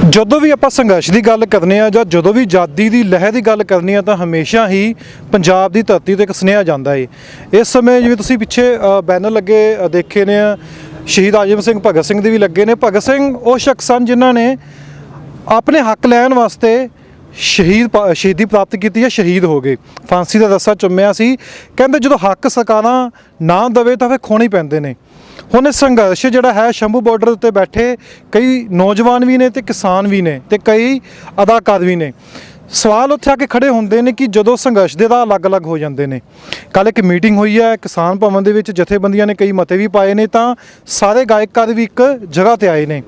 ਜਦੋਂ ਵੀ ਆਪਾਂ ਸੰਘਰਸ਼ ਦੀ ਗੱਲ ਕਰਨੇ ਆ ਜਾਂ ਜਦੋਂ ਵੀ ਆਜ਼ਾਦੀ ਦੀ ਲਹਿਰ ਦੀ ਗੱਲ ਕਰਨੀ ਆ ਤਾਂ ਹਮੇਸ਼ਾ ਹੀ ਪੰਜਾਬ ਦੀ ਧਰਤੀ 'ਤੇ ਇੱਕ ਸੁਨੇਹਾ ਜਾਂਦਾ ਏ। ਇਸ ਸਮੇਂ ਜਿਵੇਂ ਤੁਸੀਂ ਪਿੱਛੇ ਬੈਨਰ ਲੱਗੇ ਦੇਖੇ ਨੇ, ਸ਼ਹੀਦ ਆਜਮ ਸਿੰਘ ਭਗਤ ਸਿੰਘ ਦੇ ਵੀ ਲੱਗੇ ਨੇ। ਭਗਤ ਸਿੰਘ ਉਹ ਸ਼ਖਸ ਸਨ ਜਿਨ੍ਹਾਂ ਨੇ ਆਪਣੇ ਹੱਕ ਲੈਣ ਵਾਸਤੇ ਸ਼ਹੀਦੀ ਪ੍ਰਾਪਤ ਕੀਤੀ ਜਾਂ ਸ਼ਹੀਦ ਹੋ ਗਏ, ਫਾਂਸੀ ਦਾ ਰੱਸਾ ਚੁੰਮਿਆ ਸੀ। ਕਹਿੰਦੇ ਜਦੋਂ ਹੱਕ ਸਰਕਾਰਾਂ ਨਾ ਦੇਵੇ ਤਾਂ ਫਿਰ ਖੋਣੇ ਪੈਂਦੇ ਨੇ। ਹੁਣ ਇਹ ਸੰਘਰਸ਼ ਜਿਹੜਾ ਹੈ, ਸ਼ੰਭੂ ਬਾਰਡਰ ਉੱਤੇ ਬੈਠੇ ਕਈ ਨੌਜਵਾਨ ਵੀ ਨੇ ਤੇ ਕਿਸਾਨ ਵੀ ਨੇ ਤੇ ਕਈ ਅਦਾਕਾਰ ਵੀ ਨੇ। ਸਵਾਲ ਉੱਥੇ ਆ ਕੇ ਖੜੇ ਹੁੰਦੇ ਨੇ ਕਿ ਜਦੋਂ ਸੰਘਰਸ਼ ਦੇ ਰਾਹ ਅਲੱਗ-ਅਲੱਗ ਹੋ ਜਾਂਦੇ ਨੇ। ਕੱਲ੍ਹ ਇੱਕ ਮੀਟਿੰਗ ਹੋਈ ਹੈ ਕਿਸਾਨ ਭਵਨ ਦੇ ਵਿੱਚ, ਜਥੇਬੰਦੀਆਂ ਨੇ ਕਈ ਮਤੇ ਵੀ ਪਾਏ ਨੇ, ਤਾਂ ਸਾਰੇ ਗਾਇਕਾਂ ਵੀ ਇੱਕ ਜਗ੍ਹਾ 'ਤੇ ਆਏ ਨੇ।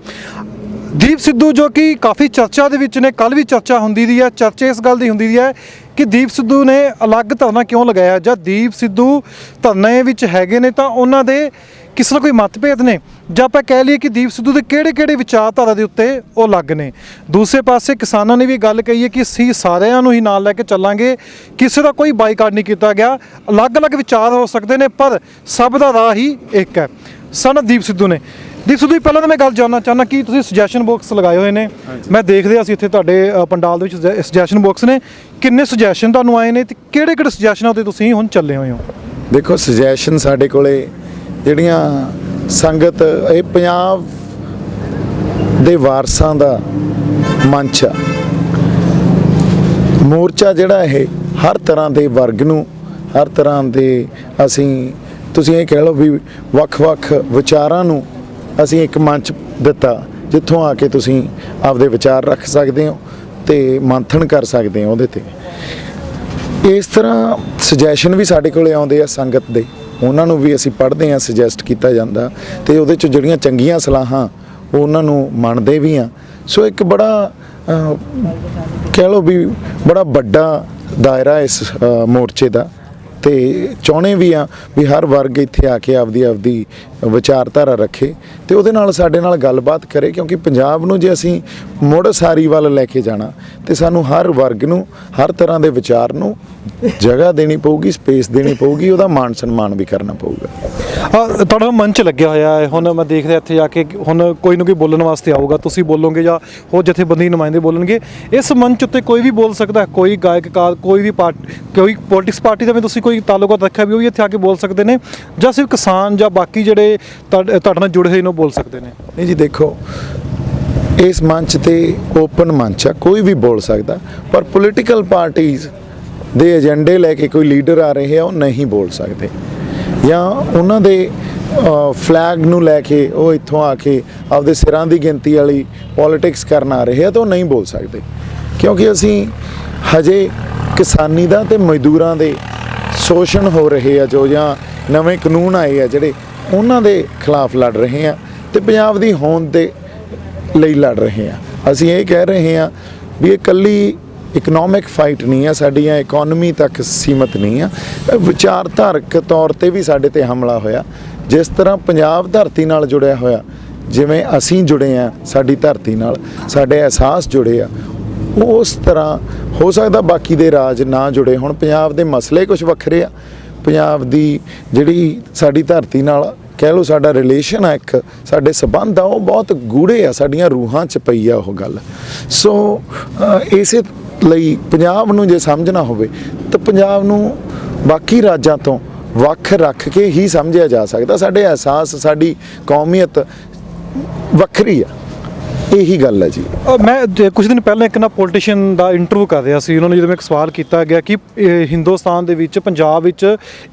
ਦੀਪ ਸਿੱਧੂ ਜੋ ਕਿ ਕਾਫੀ ਚਰਚਾ ਦੇ ਵਿੱਚ ਨੇ, ਕੱਲ੍ਹ ਵੀ ਚਰਚਾ ਹੁੰਦੀ ਦੀ ਹੈ। ਚਰਚਾ ਇਸ ਗੱਲ ਦੀ ਹੁੰਦੀ ਦੀ ਹੈ ਕਿ ਦੀਪ ਸਿੱਧੂ ਨੇ ਅਲੱਗ ਧਰਨਾ ਕਿਉਂ ਲਗਾਇਆ, ਜਾਂ ਦੀਪ ਸਿੱਧੂ ਧਰਨੇ ਵਿੱਚ ਹੈਗੇ ਨੇ ਤਾਂ ਉਹਨਾਂ ਦੇ ਕਿਸੇ ਨਾਲ ਕੋਈ ਮਤਭੇਦ ਨੇ, ਜਾਂ ਆਪਾਂ ਕਹਿ ਲਈਏ ਕਿ ਦੀਪ ਸਿੱਧੂ ਦੇ ਕਿਹੜੇ ਵਿਚਾਰਧਾਰਾ ਦੇ ਉੱਤੇ ਉਹ ਅਲੱਗ ਨੇ। ਦੂਸਰੇ ਪਾਸੇ ਕਿਸਾਨਾਂ ਨੇ ਵੀ ਗੱਲ ਕਹੀ ਹੈ ਕਿ ਅਸੀਂ ਸਾਰਿਆਂ ਨੂੰ ਹੀ ਨਾਲ ਲੈ ਕੇ ਚੱਲਾਂਗੇ, ਕਿਸੇ ਦਾ ਕੋਈ ਬਾਈਕਾਟ ਨਹੀਂ ਕੀਤਾ ਗਿਆ। ਅਲੱਗ-ਅਲੱਗ ਵਿਚਾਰ ਹੋ ਸਕਦੇ ਨੇ ਪਰ ਸਭ ਦਾ ਰਾਹ ਹੀ ਇੱਕ ਹੈ। ਸਨ ਦੀਪ ਸਿੱਧੂ ਨੇ। ਦੀਪ ਸਿੱਧੂ ਜੀ, ਪਹਿਲਾਂ ਤਾਂ ਮੈਂ ਗੱਲ ਜਾਣਨਾ ਚਾਹੁੰਦਾ ਕਿ ਤੁਸੀਂ ਸੁਜੈਸ਼ਨ ਬਾਕਸ ਲਗਾਏ ਹੋਏ ਨੇ, ਮੈਂ ਦੇਖਦੇ ਅਸੀਂ ਇੱਥੇ ਤੁਹਾਡੇ ਪੰਡਾਲ ਦੇ ਵਿੱਚ ਸੁਜੈਸ਼ਨ ਬਾਕਸ ਨੇ। ਕਿੰਨੇ ਸੁਜੈਸ਼ਨ ਤੁਹਾਨੂੰ ਆਏ ਨੇ ਤੇ ਕਿਹੜੇ ਸੁਜੈਸ਼ਨਾਂ 'ਤੇ ਤੁਸੀਂ ਹੁਣ ਚੱਲੇ ਹੋਏ ਹੋ? ਦੇਖੋ, ਸੁਜੈਸ਼ਨ ਸਾਡੇ ਕੋਲੇ ਜਿਹੜੀਆਂ ਸੰਗਤ, ਇਹ ਪੰਜਾਬ ਦੇ ਵਾਰਸਾਂ ਦਾ ਮੰਚ ਆ। ਮੋਰਚਾ ਜਿਹੜਾ ਇਹ ਹਰ ਤਰ੍ਹਾਂ ਦੇ ਵਰਗ ਨੂੰ, ਹਰ ਤਰ੍ਹਾਂ ਦੇ ਤੁਸੀਂ ਇਹ ਕਹਿ ਲਓ ਵੀ ਵੱਖ-ਵੱਖ ਵਿਚਾਰਾਂ ਨੂੰ ਅਸੀਂ ਇੱਕ ਮੰਚ ਦਿੱਤਾ, ਜਿੱਥੋਂ ਆ ਕੇ ਤੁਸੀਂ ਆਪਦੇ ਵਿਚਾਰ ਰੱਖ ਸਕਦੇ ਹੋ ਤੇ ਮੰਥਨ ਕਰ ਸਕਦੇ ਹੋ ਉਹਦੇ 'ਤੇ। ਇਸ ਤਰ੍ਹਾਂ ਸੁਜੈਸ਼ਨ ਵੀ ਸਾਡੇ ਕੋਲੇ ਆਉਂਦੇ ਆ ਸੰਗਤ ਦੇ, ਉਹਨਾਂ ਨੂੰ ਵੀ ਅਸੀਂ ਪੜ੍ਹਦੇ ਹਾਂ, ਸੁਜੈਸਟ ਕੀਤਾ ਜਾਂਦਾ ਤੇ ਉਹਦੇ 'ਚ ਜਿਹੜੀਆਂ ਚੰਗੀਆਂ ਸਲਾਹਾਂ ਉਹਨਾਂ ਨੂੰ ਮੰਨਦੇ ਵੀ ਹਾਂ। ਸੋ ਇੱਕ ਬੜਾ ਕਹਿ ਲਓ ਵੀ ਬੜਾ ਵੱਡਾ ਦਾਇਰਾ ਇਸ ਮੋਰਚੇ ਦਾ, ਤੇ ਚਾਹੁੰਦੇ ਵੀ ਆ ਵੀ ਹਰ ਵਰਗ ਇੱਥੇ ਆ ਕੇ ਆਪਦੀ ਵਿਚਾਰਧਾਰਾ ਰੱਖੇ ਤੇ ਉਹਦੇ ਨਾਲ ਸਾਡੇ ਨਾਲ ਗੱਲਬਾਤ ਕਰੇ, ਕਿਉਂਕਿ ਪੰਜਾਬ ਨੂੰ ਜੇ ਅਸੀਂ ਮੁੜ ਸਾਰੀ ਵੱਲ ਲੈ ਕੇ ਜਾਣਾ ਤੇ ਸਾਨੂੰ ਹਰ ਵਰਗ ਨੂੰ, ਹਰ ਤਰ੍ਹਾਂ ਦੇ ਵਿਚਾਰ ਨੂੰ ਜਗ੍ਹਾ ਦੇਣੀ ਪਊਗੀ, ਸਪੇਸ ਦੇਣੀ ਪਊਗੀ, ਉਹਦਾ ਮਾਣ ਸਨਮਾਨ ਵੀ ਕਰਨਾ ਪਊਗਾ। ਤੁਹਾਡਾ ਮੰਚ ਲੱਗਿਆ ਹੋਇਆ ਹੈ, ਹੁਣ ਮੈਂ ਦੇਖ ਰਿਹਾ ਇੱਥੇ ਆ ਕੇ, ਹੁਣ ਕੋਈ ਨਾ ਕੋਈ ਬੋਲਣ ਵਾਸਤੇ ਆਊਗਾ, ਤੁਸੀਂ ਬੋਲੋਗੇ ਜਾਂ ਹੋਰ ਜਥੇਬੰਦੀ ਨੁਮਾਇੰਦੇ ਬੋਲਣਗੇ। ਇਸ ਮੰਚ ਉੱਤੇ ਕੋਈ ਵੀ ਬੋਲ ਸਕਦਾ, ਕੋਈ ਗਾਇਕਕਾਰ, ਕੋਈ ਵੀ ਕੋਈ ਪੋਲੀਟਿਕਸ ਪਾਰਟੀ ਦਾ ਵੀ ਤੁਸੀਂ ਕੋਈ ਤਾਲੁਕਾਤ ਰੱਖਿਆ ਵੀ ਉਹ ਵੀ ਇੱਥੇ ਆ ਕੇ ਬੋਲ ਸਕਦੇ ਨੇ, ਜਾਂ ਸਿਰਫ ਕਿਸਾਨ ਜਾਂ ਬਾਕੀ ਜਿਹੜੇ ਤੁਹਾਡੇ ਨਾਲ ਜੁੜੇ ਹੋਏ ਨੇ ਉਹ ਬੋਲ ਸਕਦੇ ਨੇ? ਨਹੀਂ ਜੀ, ਦੇਖੋ, ਇਸ ਮੰਚ ਤੇ ਓਪਨ ਮੰਚ ਆ, ਕੋਈ ਵੀ ਬੋਲ ਸਕਦਾ, ਪਰ ਪੋਲੀਟੀਕਲ ਪਾਰਟੀਜ਼ ਦੇ ਏਜੰਡੇ ਲੈ ਕੇ ਕੋਈ ਲੀਡਰ ਆ ਰਹੇ ਆ ਉਹ ਨਹੀਂ ਬੋਲ ਸਕਦੇ, ਜਾਂ ਉਹਨਾਂ ਦੇ ਫਲੈਗ ਨੂੰ ਲੈ ਕੇ ਉਹ ਇੱਥੋਂ ਆ ਕੇ ਆਪਦੇ ਸਿਰਾਂ ਦੀ ਗਿਣਤੀ ਵਾਲੀ ਪੋਲੀਟਿਕਸ ਕਰਨ ਆ ਰਹੇ ਆ ਤਾਂ ਉਹ ਨਹੀਂ ਬੋਲ ਸਕਦੇ, ਕਿਉਂਕਿ ਅਸੀਂ ਹਜੇ ਕਿਸਾਨੀ ਦਾ ਤੇ ਮਜ਼ਦੂਰਾਂ ਦੇ ਸ਼ੋਸ਼ਣ ਹੋ ਰਹੇ ਆ ਜੋ, ਜਾਂ ਨਵੇਂ ਕਾਨੂੰਨ ਆਏ ਆ ਜਿਹੜੇ, ਉਹਨਾਂ ਦੇ ਖਿਲਾਫ ਲੜ ਰਹੇ ਆ ਤੇ ਪੰਜਾਬ ਦੀ ਹੋਂਦ ਦੇ ਲਈ ਲੜ ਰਹੇ ਆ। ਅਸੀਂ ਇਹ ਕਹਿ ਰਹੇ ਹਾਂ ਵੀ ਇਹ ਇਕੱਲੀ ਇਕਨੋਮਿਕ ਫਾਈਟ ਨਹੀਂ ਆ, ਸਾਡੀਆਂ ਇਕੋਨਮੀ ਤੱਕ ਸੀਮਤ ਨਹੀਂ ਆ, ਵਿਚਾਰਧਾਰਕ ਤੌਰ ਤੇ ਵੀ ਸਾਡੇ ਤੇ ਹਮਲਾ ਹੋਇਆ। ਜਿਸ ਤਰ੍ਹਾਂ ਪੰਜਾਬ ਧਰਤੀ ਨਾਲ ਜੁੜਿਆ ਹੋਇਆ, ਜਿਵੇਂ ਅਸੀਂ ਜੁੜੇ ਆ ਸਾਡੀ ਧਰਤੀ ਨਾਲ, ਸਾਡੇ ਅਹਿਸਾਸ ਜੁੜੇ ਆ, ਉਸ ਤਰ੍ਹਾਂ ਹੋ ਸਕਦਾ ਬਾਕੀ ਦੇ ਰਾਜ ਨਾ ਜੁੜੇ ਹੋਣ। ਪੰਜਾਬ ਦੇ ਮਸਲੇ ਕੁਝ ਵੱਖਰੇ ਆ, ਪੰਜਾਬ ਦੀ ਜਿਹੜੀ ਸਾਡੀ ਧਰਤੀ ਨਾਲ ਕਹਿ ਲਓ ਸਾਡਾ ਰਿਲੇਸ਼ਨ ਆ, ਇੱਕ ਸਾਡੇ ਸੰਬੰਧ ਆ, ਉਹ ਬਹੁਤ ਗੂੜੇ ਆ, ਸਾਡੀਆਂ ਰੂਹਾਂ 'ਚ ਪਈ ਆ ਉਹ ਗੱਲ। ਸੋ ਇਸੇ ਲਈ ਪੰਜਾਬ ਨੂੰ ਜੇ ਸਮਝਣਾ ਹੋਵੇ ਤਾਂ ਪੰਜਾਬ ਨੂੰ ਬਾਕੀ ਰਾਜਾਂ ਤੋਂ ਵੱਖ ਰੱਖ ਕੇ ਹੀ ਸਮਝਿਆ ਜਾ ਸਕਦਾ। ਸਾਡੇ ਅਹਿਸਾਸ, ਸਾਡੀ ਕੌਮੀਅਤ ਵੱਖਰੀ ਆ, ਇਹੀ ਗੱਲ ਹੈ ਜੀ। ਮੈਂ ਕੁਝ ਦਿਨ ਪਹਿਲਾਂ ਇੱਕ ਨਾ ਪੋਲੀਟੀਸ਼ੀਅਨ ਦਾ ਇੰਟਰਵਿਊ ਕਰ ਰਿਹਾ ਸੀ, ਉਹਨਾਂ ਨੂੰ ਜਦੋਂ ਇੱਕ ਸਵਾਲ ਕੀਤਾ ਗਿਆ ਕਿ ਹਿੰਦੁਸਤਾਨ ਦੇ ਵਿੱਚ, ਪੰਜਾਬ ਵਿੱਚ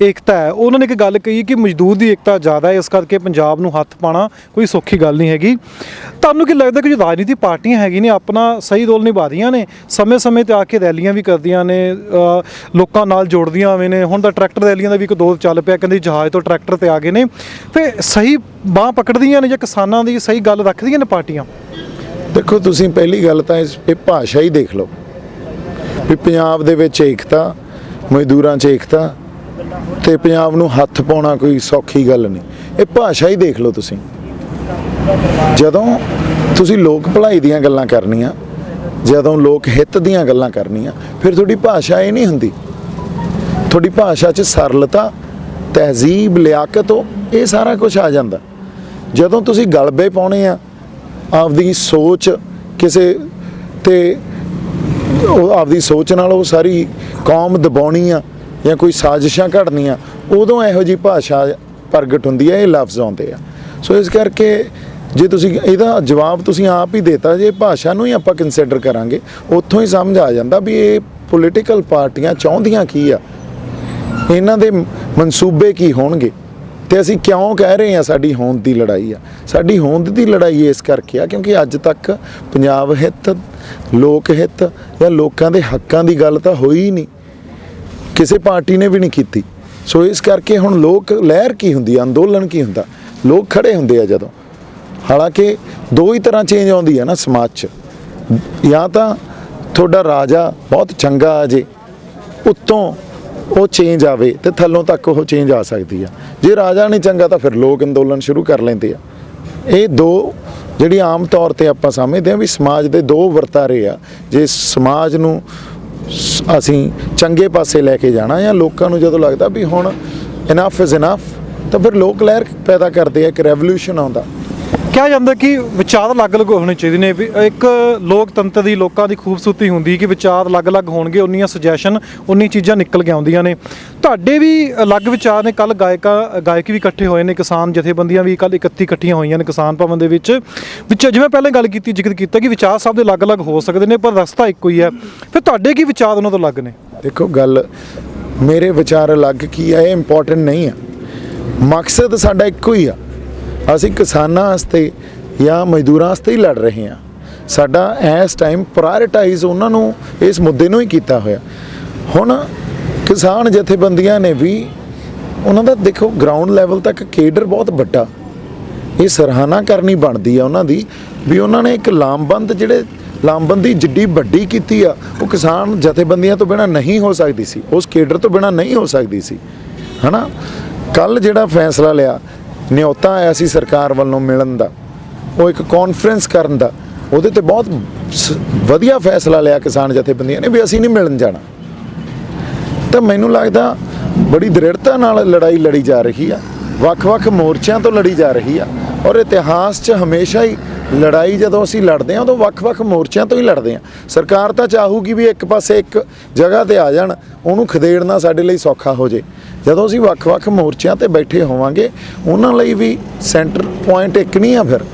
ਏਕਤਾ ਹੈ, ਉਹਨਾਂ ਨੇ ਇੱਕ ਗੱਲ ਕਹੀ ਕਿ ਮਜ਼ਦੂਰ ਦੀ ਏਕਤਾ ਜ਼ਿਆਦਾ ਹੈ, ਇਸ ਕਰਕੇ ਪੰਜਾਬ ਨੂੰ ਹੱਥ ਪਾਉਣਾ ਕੋਈ ਸੌਖੀ ਗੱਲ ਨਹੀਂ ਹੈਗੀ। ਤੁਹਾਨੂੰ ਕੀ ਲੱਗਦਾ ਕਿ ਜੋ ਰਾਜਨੀਤੀ ਪਾਰਟੀਆਂ ਹੈਗੀਆਂ ਨੇ ਆਪਣਾ ਸਹੀ ਰੋਲ ਨਿਭਾ ਰਹੀਆਂ ਨੇ, ਸਮੇਂ-ਸਮੇਂ 'ਤੇ ਆ ਕੇ ਰੈਲੀਆਂ ਵੀ ਕਰਦੀਆਂ ਨੇ, ਲੋਕਾਂ ਨਾਲ ਜੋੜਦੀਆਂ ਹੋਵੇ ਨੇ? ਹੁਣ ਤਾਂ ਟਰੈਕਟਰ ਰੈਲੀਆਂ ਦਾ ਵੀ ਇੱਕ ਦੌਰ ਚੱਲ ਪਿਆ, ਕਹਿੰਦੇ ਜਹਾਜ਼ ਤੋਂ ਟਰੈਕਟਰ 'ਤੇ ਆ ਗਏ ਨੇ। ਫਿਰ ਸਹੀ ਬਾਂਹ ਪਕੜਦੀਆਂ ਨੇ ਜਾਂ ਕਿਸਾਨਾਂ ਦੀ ਸਹੀ ਗੱਲ ਰੱਖਦੀਆਂ ਨੇ ਪਾਰਟੀਆਂ? ਦੇਖੋ, ਤੁਸੀਂ ਪਹਿਲੀ ਗੱਲ ਤਾਂ ਇਹ ਭਾਸ਼ਾ ਹੀ ਦੇਖ ਲਓ ਵੀ ਪੰਜਾਬ ਦੇ ਵਿੱਚ ਏਕਤਾ, ਮਜ਼ਦੂਰਾਂ 'ਚ ਏਕਤਾ ਤੇ ਪੰਜਾਬ ਨੂੰ ਹੱਥ ਪਾਉਣਾ ਕੋਈ ਸੌਖੀ ਗੱਲ ਨਹੀਂ। ਇਹ ਭਾਸ਼ਾ ਹੀ ਦੇਖ ਲਓ ਤੁਸੀਂ। ਜਦੋਂ ਤੁਸੀਂ ਲੋਕ ਭਲਾਈ ਦੀਆਂ ਗੱਲਾਂ ਕਰਨੀਆਂ, ਜਦੋਂ ਲੋਕ ਹਿੱਤ ਦੀਆਂ ਗੱਲਾਂ ਕਰਨੀਆਂ, ਫਿਰ ਤੁਹਾਡੀ ਭਾਸ਼ਾ ਇਹ ਨਹੀਂ ਹੁੰਦੀ। ਤੁਹਾਡੀ ਭਾਸ਼ਾ 'ਚ ਸਰਲਤਾ, ਤਹਿਜ਼ੀਬ, ਲਿਆਕਤ, ਇਹ ਸਾਰਾ ਕੁਝ ਆ ਜਾਂਦਾ। ਜਦੋਂ ਤੁਸੀਂ ਗਲਬੇ ਪਾਉਣੇ ਆ ਆਪਦੀ ਸੋਚ ਕਿਸੇ ਤੇ ਉਹ ਆਪਦੀ ਸੋਚ ਨਾਲ ਉਹ ਸਾਰੀ ਕੌਮ ਦਬਾਉਣੀ ਆ ਜਾਂ ਕੋਈ ਸਾਜ਼ਿਸ਼ਾਂ ਘੜਨੀਆਂ, ਉਦੋਂ ਇਹੋ ਜਿਹੀ ਭਾਸ਼ਾ ਪ੍ਰਗਟ ਹੁੰਦੀ ਹੈ, ਇਹ ਲਫ਼ਜ਼ ਆਉਂਦੇ ਆ। ਸੋ ਇਸ ਕਰਕੇ ਜੇ ਤੁਸੀਂ ਇਹਦਾ ਜਵਾਬ ਤੁਸੀਂ ਆਪ ਹੀ ਦੇਤਾ, ਜੇ ਭਾਸ਼ਾ ਨੂੰ ਹੀ ਆਪਾਂ ਕੰਸੀਡਰ ਕਰਾਂਗੇ, ਉੱਥੋਂ ਹੀ ਸਮਝ ਆ ਜਾਂਦਾ ਵੀ ਇਹ ਪੋਲੀਟੀਕਲ ਪਾਰਟੀਆਂ ਚਾਹੁੰਦੀਆਂ ਕੀ ਆ, ਇਹਨਾਂ ਦੇ ਮਨਸੂਬੇ ਕੀ ਹੋਣਗੇ, ਤੇ ਅਸੀਂ ਕਿਉਂ ਕਹਿ ਰਹੇ ਹਾਂ ਸਾਡੀ ਹੋਂਦ ਦੀ ਲੜਾਈ ਆ। ਸਾਡੀ ਹੋਂਦ ਦੀ ਲੜਾਈ ਇਸ ਕਰਕੇ ਆ ਕਿਉਂਕਿ ਅੱਜ ਤੱਕ ਪੰਜਾਬ ਹਿੱਤ, ਲੋਕ ਹਿੱਤ ਜਾਂ ਲੋਕਾਂ ਦੇ ਹੱਕਾਂ ਦੀ ਗੱਲ ਤਾਂ ਹੋਈ ਹੀ ਨਹੀਂ, ਕਿਸੇ ਪਾਰਟੀ ਨੇ ਵੀ ਨਹੀਂ ਕੀਤੀ। ਸੋ ਇਸ ਕਰਕੇ ਹੁਣ ਲੋਕ ਲਹਿਰ ਕੀ ਹੁੰਦੀ ਆ, ਅੰਦੋਲਨ ਕੀ ਹੁੰਦਾ, ਲੋਕ ਖੜੇ ਹੁੰਦੇ ਆ ਜਦੋਂ। ਹਾਲਾਂਕਿ ਦੋ ਹੀ ਤਰ੍ਹਾਂ ਚੇਂਜ ਆਉਂਦੀ ਆ ਨਾ ਸਮਾਜ 'ਚ, ਜਾਂ ਤਾਂ ਤੁਹਾਡਾ ਰਾਜਾ ਬਹੁਤ ਚੰਗਾ ਆ ਜੇ, ਉੱਤੋਂ ਉਹ ਚੇਂਜ ਆਵੇ ਤੇ ਥੱਲੋਂ ਤੱਕ ਉਹ ਚੇਂਜ ਆ ਸਕਦੀ ਆ। ਜੇ ਰਾਜਾ ਨਹੀਂ ਚੰਗਾ ਤਾਂ ਫਿਰ ਲੋਕ ਅੰਦੋਲਨ ਸ਼ੁਰੂ ਕਰ ਲੈਂਦੇ ਆ। ਇਹ ਦੋ ਜਿਹੜੀ ਆਮ ਤੌਰ ਤੇ ਆਪਾਂ ਸਮਝਦੇ ਆ ਵੀ ਸਮਾਜ ਦੇ ਦੋ ਵਰਤਾਰੇ ਆ। ਜੇ ਸਮਾਜ ਨੂੰ ਅਸੀਂ ਚੰਗੇ ਪਾਸੇ ਲੈ ਕੇ ਜਾਣਾ, ਜਾਂ ਲੋਕਾਂ ਨੂੰ ਜਦੋਂ ਲੱਗਦਾ ਵੀ ਹੁਣ ਇਨਫ ਇਜ਼ ਇਨਫ, ਤਾਂ ਫਿਰ ਲੋਕ ਲਹਿਰ ਪੈਦਾ ਕਰਦੇ ਆ, ਇੱਕ ਰੈਵੋਲੂਸ਼ਨ ਆਉਂਦਾ। ਕਿਹਾ ਜਾਂਦਾ ਕਿ ਵਿਚਾਰ ਅਲੱਗ-ਅਲੱਗ ਹੋਣੇ ਚਾਹੀਦੇ ਨੇ। ਵੀ ਇੱਕ ਲੋਕਤੰਤਰ ਦੀ, ਲੋਕਾਂ ਦੀ ਖੂਬਸੂਰਤੀ ਹੁੰਦੀ ਕਿ ਵਿਚਾਰ ਅਲੱਗ-ਅਲੱਗ ਹੋਣਗੇ, ਉਨੀਆਂ ਸੁਜੈਸ਼ਨ, ਉਨੀ ਚੀਜ਼ਾਂ ਨਿਕਲ ਕੇ ਆਉਂਦੀਆਂ ਨੇ। ਤੁਹਾਡੇ ਵੀ ਅਲੱਗ ਵਿਚਾਰ ਨੇ। ਕੱਲ ਗਾਇਕ ਵੀ ਇਕੱਠੇ ਹੋਏ ਨੇ, ਕਿਸਾਨ ਜਥੇਬੰਦੀਆਂ ਵੀ ਕੱਲ 31 ਇਕੱਠੀਆਂ ਹੋਈਆਂ ਨੇ ਕਿਸਾਨ ਭਵਨ ਦੇ ਵਿੱਚ। ਜਿਵੇਂ ਪਹਿਲਾਂ ਗੱਲ ਕੀਤੀ, ਜ਼ਿਕਰ ਕੀਤਾ ਕਿ ਵਿਚਾਰ ਸਭ ਦੇ ਅਲੱਗ-ਅਲੱਗ ਹੋ ਸਕਦੇ ਨੇ, ਪਰ ਰਸਤਾ ਇੱਕੋ ਹੀ ਹੈ। ਫਿਰ ਤੁਹਾਡੇ ਕੀ ਵਿਚਾਰ ਉਹਨਾਂ ਤੋਂ ਅਲੱਗ ਨੇ? ਦੇਖੋ, ਗੱਲ ਮੇਰੇ ਵਿਚਾਰ ਅਲੱਗ ਕੀ ਆ, ਇਹ ਇੰਪੋਰਟੈਂਟ ਨਹੀਂ ਆ। ਮਕਸਦ ਸਾਡਾ ਇੱਕੋ ਹੀ ਆ। ਅਸੀਂ ਕਿਸਾਨਾਂ ਵਾਸਤੇ ਜਾਂ ਮਜ਼ਦੂਰਾਂ ਵਾਸਤੇ ਹੀ ਲੜ ਰਹੇ ਹਾਂ। ਸਾਡਾ ਇਸ ਟਾਈਮ ਪ੍ਰਾਇਰਟਾਈਜ਼ ਉਹਨਾਂ ਨੂੰ, ਇਸ ਮੁੱਦੇ ਨੂੰ ਹੀ ਕੀਤਾ ਹੋਇਆ। ਹੁਣ ਕਿਸਾਨ ਜਥੇਬੰਦੀਆਂ ਨੇ ਵੀ ਉਹਨਾਂ ਦਾ ਦੇਖੋ ਗਰਾਊਂਡ ਲੈਵਲ ਤੱਕ ਕੇਡਰ ਬਹੁਤ ਵੱਡਾ, ਇਹ ਸਰਾਹਨਾ ਕਰਨੀ ਬਣਦੀ ਆ ਉਹਨਾਂ ਦੀ ਵੀ ਉਹਨਾਂ ਨੇ ਇੱਕ ਲਾਮਬੰਦੀ ਜਿੱਡੀ ਵੱਡੀ ਕੀਤੀ ਆ, ਉਹ ਕਿਸਾਨ ਜਥੇਬੰਦੀਆਂ ਤੋਂ ਬਿਨਾਂ ਨਹੀਂ ਹੋ ਸਕਦੀ ਸੀ, ਉਸ ਕੇਡਰ ਤੋਂ ਬਿਨਾਂ ਨਹੀਂ ਹੋ ਸਕਦੀ ਸੀ, ਹੈ ਨਾ। ਕੱਲ੍ਹ ਜਿਹੜਾ ਫੈਸਲਾ ਲਿਆ, ਨਿਯੋਤਾ ਆਇਆ ਸੀ ਸਰਕਾਰ ਵੱਲੋਂ ਮਿਲਣ ਦਾ, ਉਹ ਇੱਕ ਕਾਨਫਰੰਸ ਕਰਨ ਦਾ, ਉਹਦੇ ਤੇ ਬਹੁਤ ਵਧੀਆ ਫੈਸਲਾ ਲਿਆ ਕਿਸਾਨ ਜਥੇਬੰਦੀਆਂ ਨੇ ਵੀ ਅਸੀਂ ਨਹੀਂ ਮਿਲਣ ਜਾਣਾ। ਤਾਂ ਮੈਨੂੰ ਲੱਗਦਾ ਬੜੀ ਦ੍ਰਿੜਤਾ ਨਾਲ ਲੜਾਈ ਲੜੀ ਜਾ ਰਹੀ ਆ, ਵੱਖ-ਵੱਖ ਮੋਰਚਿਆਂ ਤੋਂ ਲੜੀ ਜਾ ਰਹੀ ਆ। ਔਰ ਇਤਿਹਾਸ 'ਚ ਹਮੇਸ਼ਾ ਹੀ ਲੜਾਈ ਜਦੋਂ ਅਸੀਂ ਲੜਦੇ ਹਾਂ ਉਦੋਂ ਵੱਖ-ਵੱਖ ਮੋਰਚਿਆਂ ਤੋਂ ਹੀ ਲੜਦੇ ਹਾਂ। ਸਰਕਾਰ ਤਾਂ ਚਾਹੂਗੀ ਵੀ ਇੱਕ ਪਾਸੇ ਇੱਕ ਜਗ੍ਹਾ ਤੇ ਆ ਜਾਣ, ਉਹਨੂੰ ਖਦੇੜਨਾ ਸਾਡੇ ਲਈ ਸੌਖਾ ਹੋ ਜੇ। ਜਦੋਂ ਅਸੀਂ ਵੱਖ-ਵੱਖ ਮੋਰਚਿਆਂ ਤੇ ਬੈਠੇ ਹੋਵਾਂਗੇ, ਉਹਨਾਂ ਲਈ ਵੀ ਸੈਂਟਰ ਪੁਆਇੰਟ ਇੱਕ ਨਹੀਂ ਆ, ਫਿਰ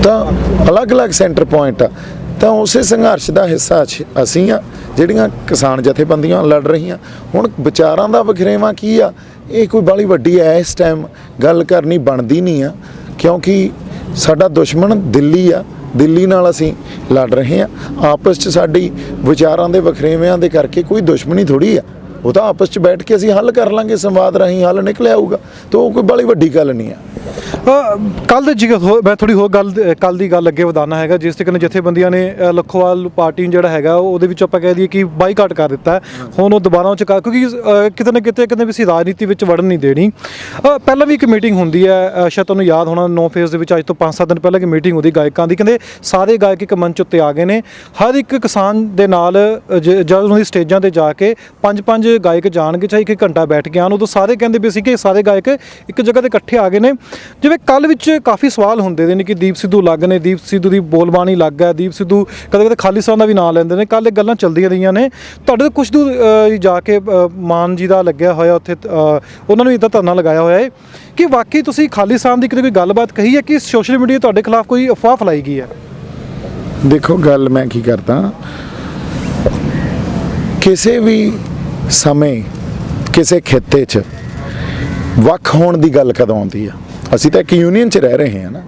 ਤਾਂ ਅਲੱਗ-ਅਲੱਗ ਸੈਂਟਰ ਪੁਆਇੰਟ ਆ। ਤਾਂ ਉਸੇ ਸੰਘਰਸ਼ ਦਾ ਹਿੱਸਾ ਅਸੀਂ ਆ, ਜਿਹੜੀਆਂ ਕਿਸਾਨ ਜਥੇਬੰਦੀਆਂ ਲੜ ਰਹੀਆਂ। ਹੁਣ ਵਿਚਾਰਾਂ ਦਾ ਵਖਰੇਵਾਂ ਕੀ ਆ, ਇਹ ਕੋਈ ਬਾਹਲੀ ਵੱਡੀ ਇਸ ਟਾਈਮ ਗੱਲ ਕਰਨੀ ਬਣਦੀ ਨਹੀਂ ਆ, ਕਿਉਂਕਿ ਸਾਡਾ ਦੁਸ਼ਮਣ ਦਿੱਲੀ ਆ, ਦਿੱਲੀ ਨਾਲ ਅਸੀਂ ਲੜ ਰਹੇ ਹਾਂ। ਆਪਸ 'ਚ ਸਾਡੀ ਵਿਚਾਰਾਂ ਦੇ ਵਖਰੇਵਿਆਂ ਦੇ ਕਰਕੇ ਕੋਈ ਦੁਸ਼ਮਣੀ ਥੋੜ੍ਹੀ ਆ, ਉਹ ਤਾਂ ਆਪਸ 'ਚ ਬੈਠ ਕੇ ਅਸੀਂ ਹੱਲ ਕਰ ਲਾਂਗੇ, ਸੰਵਾਦ ਰਾਹੀਂ ਹੱਲ ਨਿਕਲ ਆਊਗਾ। ਤਾਂ ਉਹ ਕੋਈ ਬਾਹਲੀ ਵੱਡੀ ਗੱਲ ਨਹੀਂ ਆ। ਕੱਲ੍ਹ ਦੇ ਮੈਂ ਥੋੜ੍ਹੀ ਹੋਰ ਕੱਲ੍ਹ ਦੀ ਗੱਲ ਅੱਗੇ ਵਧਾਉਣਾ ਹੈਗਾ। ਜਿਸ ਤਰੀਕੇ ਨਾਲ ਜਥੇਬੰਦੀਆਂ ਨੇ ਲੱਖੋਵਾਲ ਪਾਰਟੀ ਨੂੰ ਜਿਹੜਾ ਹੈਗਾ ਉਹਦੇ ਵਿੱਚ ਆਪਾਂ ਕਹਿ ਦਈਏ ਕਿ ਬਾਈਕਾਟ ਕਰ ਦਿੱਤਾ। ਹੁਣ ਉਹ ਦੁਬਾਰਾ ਉਹ 'ਚ ਕਿਉਂਕਿ ਕਿਤੇ ਨਾ ਕਿਤੇ ਕਹਿੰਦੇ ਵੀ ਅਸੀਂ ਰਾਜਨੀਤੀ ਵਿੱਚ ਵੜਨ ਨਹੀਂ ਦੇਣੀ। ਪਹਿਲਾਂ ਵੀ ਇੱਕ ਮੀਟਿੰਗ ਹੁੰਦੀ ਹੈ, ਸ਼ਾਇਦ ਤੁਹਾਨੂੰ ਯਾਦ ਹੋਣਾ, 9 ਫੇਜ਼ ਦੇ ਵਿੱਚ ਅੱਜ ਤੋਂ 5-7 ਦਿਨ ਪਹਿਲਾਂ ਇੱਕ ਮੀਟਿੰਗ ਹੁੰਦੀ ਗਾਇਕਾਂ ਦੀ। ਕਹਿੰਦੇ ਸਾਰੇ ਗਾਇਕ ਇੱਕ ਮੰਚ ਉੱਤੇ ਆ ਗਏ ਨੇ, ਹਰ ਇੱਕ ਕਿਸਾਨ ਦੇ ਨਾਲ ਜਦ ਉਹਨਾਂ ਦੀ ਸਟੇਜਾਂ 'ਤੇ ਜਾ ਕੇ 5-5 ਗਾਇਕ ਜਾਣਗੇ, ਚਾਹੇ 1 ਘੰਟਾ ਬੈਠ ਕੇ ਆਉਣ। ਉਦੋਂ ਸਾਰੇ ਕਹਿੰਦੇ ਵੀ ਅਸੀਂ ਕਿ ਸਾਰੇ ਗਾਇਕ ਇੱਕ ਜਗ੍ਹਾ 'ਤੇ ਇਕੱਠੇ ਆ ਗਏ ਨੇ। ਜਿਵੇਂ ਕੱਲ੍ਹ ਵਿੱਚ ਕਾਫੀ ਸਵਾਲ ਹੁੰਦੇ ਨੇ ਕਿ ਦੀਪ ਸਿੱਧੂ ਅਲੱਗ ਨੇ, ਦੀਪ ਸਿੱਧੂ ਦੀ ਬੋਲਬਾਣੀ ਅਲੱਗ ਹੈ, ਦੀਪ ਸਿੱਧੂ ਕਦੇ ਖਾਲਿਸਤਾਨ ਦਾ ਵੀ ਨਾਂ ਲੈਂਦੇ ਨੇ। ਕੱਲ੍ਹ ਇਹ ਗੱਲਾਂ ਚੱਲਦੀਆਂ ਰਹੀਆਂ ਨੇ। ਤੁਹਾਡੇ ਤੋਂ ਕੁਛ ਦੂਰ ਜਾ ਕੇ ਮਾਨ ਜੀ ਦਾ ਲੱਗਿਆ ਹੋਇਆ ਉੱਥੇ, ਉਹਨਾਂ ਨੂੰ ਇੱਦਾਂ ਧਰਨਾ ਲਗਾਇਆ ਹੋਇਆ ਹੈ ਕਿ ਵਾਕਈ ਤੁਸੀਂ ਖਾਲਿਸਤਾਨ ਦੀ ਕਿਤੇ ਕੋਈ ਗੱਲਬਾਤ ਕਹੀ ਹੈ ਕਿ ਸੋਸ਼ਲ ਮੀਡੀਆ ਤੁਹਾਡੇ ਖਿਲਾਫ ਕੋਈ ਅਫਵਾਹ ਫੈਲਾਈ ਗਈ ਹੈ? ਦੇਖੋ, ਗੱਲ ਮੈਂ ਕੀ ਕਰਦਾ, ਕਿਸੇ ਵੀ ਸਮੇਂ ਕਿਸੇ ਖਿੱਤੇ 'ਚ ਵੱਖ ਹੋਣ ਦੀ ਗੱਲ ਕਦੋਂ ਆਉਂਦੀ ਆ? ਅਸੀਂ ਤਾਂ ਇੱਕ ਯੂਨੀਅਨ 'ਚ ਰਹਿ ਰਹੇ ਹਾਂ ਨਾ।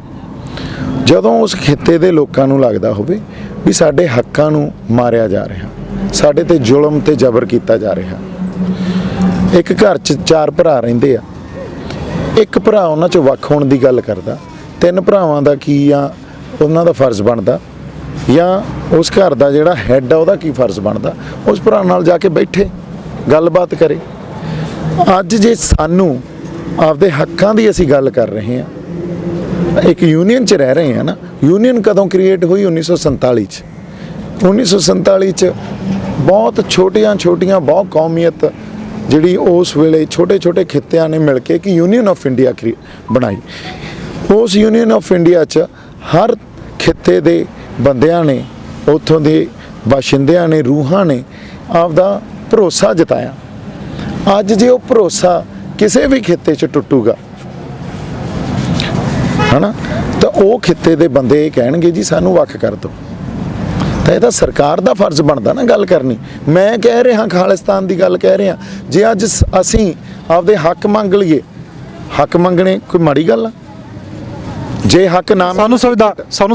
ਜਦੋਂ ਉਸ ਖਿੱਤੇ ਦੇ ਲੋਕਾਂ ਨੂੰ ਲੱਗਦਾ ਹੋਵੇ ਵੀ ਸਾਡੇ ਹੱਕਾਂ ਨੂੰ ਮਾਰਿਆ ਜਾ ਰਿਹਾ, ਸਾਡੇ ਤੇ ਜ਼ੁਲਮ ਤੇ ਜ਼ਬਰ ਕੀਤਾ ਜਾ ਰਿਹਾ। ਇੱਕ ਘਰ 'ਚ 4 ਭਰਾ ਰਹਿੰਦੇ ਆ, ਇੱਕ ਭਰਾ ਉਹਨਾਂ 'ਚੋਂ ਵੱਖ ਹੋਣ ਦੀ ਗੱਲ ਕਰਦਾ, 3 ਭਰਾਵਾਂ ਦਾ ਕੀ ਆ ਉਹਨਾਂ ਦਾ ਫਰਜ਼ ਬਣਦਾ, ਜਾਂ ਉਸ ਘਰ ਦਾ ਜਿਹੜਾ ਹੈੱਡ ਆ ਉਹਦਾ ਕੀ ਫਰਜ਼ ਬਣਦਾ, ਉਸ ਭਰਾ ਨਾਲ ਜਾ ਕੇ ਬੈਠੇ ਗੱਲਬਾਤ ਕਰੇ। ਅੱਜ ਜੇ ਸਾਨੂੰ ਆਪਦੇ ਹੱਕਾਂ ਦੀ ਅਸੀਂ ਗੱਲ ਕਰ ਰਹੇ ਹਾਂ, ਇੱਕ ਯੂਨੀਅਨ 'ਚ ਰਹਿ ਰਹੇ ਹਾਂ ਨਾ। ਯੂਨੀਅਨ ਕਦੋਂ ਕ੍ਰੀਏਟ ਹੋਈ? 1947 'ਚ। 1947 'ਚ ਬਹੁਤ ਛੋਟੀਆਂ ਬਹੁਤ ਕੌਮੀਅਤ ਜਿਹੜੀ ਉਸ ਵੇਲੇ ਛੋਟੇ ਖਿੱਤਿਆਂ ਨੇ ਮਿਲ ਕੇ ਇੱਕ ਯੂਨੀਅਨ ਆਫ ਇੰਡੀਆ ਬਣਾਈ। ਉਸ ਯੂਨੀਅਨ ਆਫ ਇੰਡੀਆ 'ਚ ਹਰ ਖਿੱਤੇ ਦੇ ਬੰਦਿਆਂ ਨੇ, ਉੱਥੋਂ ਦੇ ਬਾਸ਼ਿੰਦਿਆਂ ਨੇ, ਰੂਹਾਂ ਨੇ ਆਪਦਾ ਭਰੋਸਾ ਜਤਾਇਆ। ਅੱਜ ਜੇ ਉਹ ਭਰੋਸਾ ਕਿਸੇ ਵੀ ਖਿੱਤੇ 'ਚ ਟੁੱਟੂਗਾ ਹਨਾ, ਤਾਂ ਉਹ ਖਿੱਤੇ ਦੇ ਬੰਦੇ ਇਹ ਕਹਿਣਗੇ ਜੀ ਸਾਨੂੰ ਵੱਖ ਕਰ ਦਿਓ। ਤਾਂ ਇਹ ਤਾਂ ਸਰਕਾਰ ਦਾ ਫਰਜ਼ ਬਣਦਾ ਨਾ ਗੱਲ ਕਰਨੀ। ਮੈਂ ਕਹਿ ਰਿਹਾ ਖਾਲਿਸਤਾਨ ਦੀ ਗੱਲ ਕਹਿ ਰਿਹਾ। ਜੇ ਅੱਜ ਅਸੀਂ ਆਪਦੇ ਹੱਕ ਮੰਗ ਲਈਏ, ਹੱਕ ਮੰਗਣੇ ਕੋਈ ਮਾੜੀ ਗੱਲ ਆ? ਜੇ ਹੱਕ ਨਾ ਸਾਨੂੰ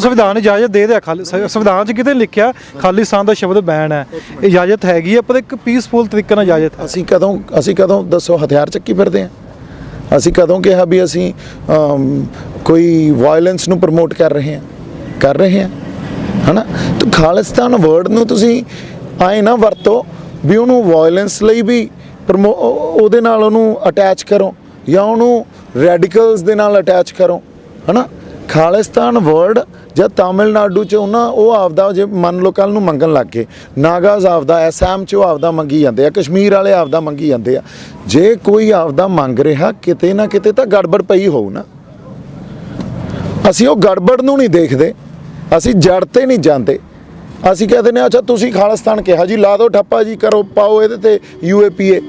ਸੰਵਿਧਾਨ ਇਜਾਜ਼ਤ ਦੇ ਦਿਆ, ਸੰਵਿਧਾਨ 'ਚ ਕਿਤੇ ਲਿਖਿਆ ਖਾਲਿਸਤਾਨ ਦਾ ਸ਼ਬਦ ਬੈਨ ਹੈ, ਇਜਾਜ਼ਤ ਹੈਗੀ ਹੈ, ਪਰ ਇੱਕ ਪੀਸਫੁਲ ਤਰੀਕੇ ਨਾਲ ਇਜਾਜ਼ਤ ਹੈ। ਅਸੀਂ ਕਦੋਂ ਦੱਸੋ ਹਥਿਆਰ ਚੱਕੀ ਫਿਰਦੇ ਹਾਂ? ਅਸੀਂ ਕਦੋਂ ਕਿਹਾ ਵੀ ਅਸੀਂ ਕੋਈ ਵਾਇਲੈਂਸ ਨੂੰ ਪ੍ਰਮੋਟ ਕਰ ਰਹੇ ਹਾਂ ਹਨਾ? ਤਾਂ ਖਾਲਿਸਤਾਨ ਵਰਡ ਨੂੰ ਤੁਸੀਂ ਆਏ ਨਾ ਵਰਤੋ ਵੀ ਉਹਨੂੰ ਵਾਇਲੈਂਸ ਲਈ ਵੀ ਉਹਦੇ ਨਾਲ ਉਹਨੂੰ ਅਟੈਚ ਕਰੋ ਜਾਂ ਉਹਨੂੰ ਰੈਡੀਕਲਸ ਦੇ ਨਾਲ ਅਟੈਚ ਕਰੋ ਹਨਾ। ਖਾਲਿਸਤਾਨ ਵਰਡ ਜਦ ਤਾਮਿਲਨਾਡੂ 'ਚ ਉਹ ਆਪਦਾ ਜੇ ਮੰਨ ਲਓ ਕੱਲ੍ਹ ਨੂੰ ਮੰਗਣ ਲੱਗ ਗਏ, ਨਾਗਾਜ਼ ਆਪਦਾ, ਐਸਾਮ 'ਚ ਉਹ ਆਪਦਾ ਮੰਗੀ ਜਾਂਦੇ ਆ, ਕਸ਼ਮੀਰ ਵਾਲੇ ਆਪਦਾ ਮੰਗੀ ਜਾਂਦੇ ਆ। ਜੇ ਕੋਈ ਆਪਦਾ ਮੰਗ ਰਿਹਾ ਕਿਤੇ ਨਾ ਕਿਤੇ ਤਾਂ ਗੜਬੜ ਪਈ ਹੋਊ ਨਾ। ਅਸੀਂ ਉਹ ਗੜਬੜ ਨੂੰ ਨਹੀਂ ਦੇਖਦੇ, ਅਸੀਂ ਜੜ ਤੇ ਨਹੀਂ ਜਾਂਦੇ। ਅਸੀਂ ਕਹਿੰਦੇ ਨੇ ਅੱਛਾ ਤੁਸੀਂ ਖਾਲਿਸਤਾਨ ਕਿਹਾ ਜੀ, ਲਾ ਦਿਓ ਠੱਪਾ ਜੀ, ਕਰੋ ਪਾਓ ਇਹਦੇ ਤੇ UAPA।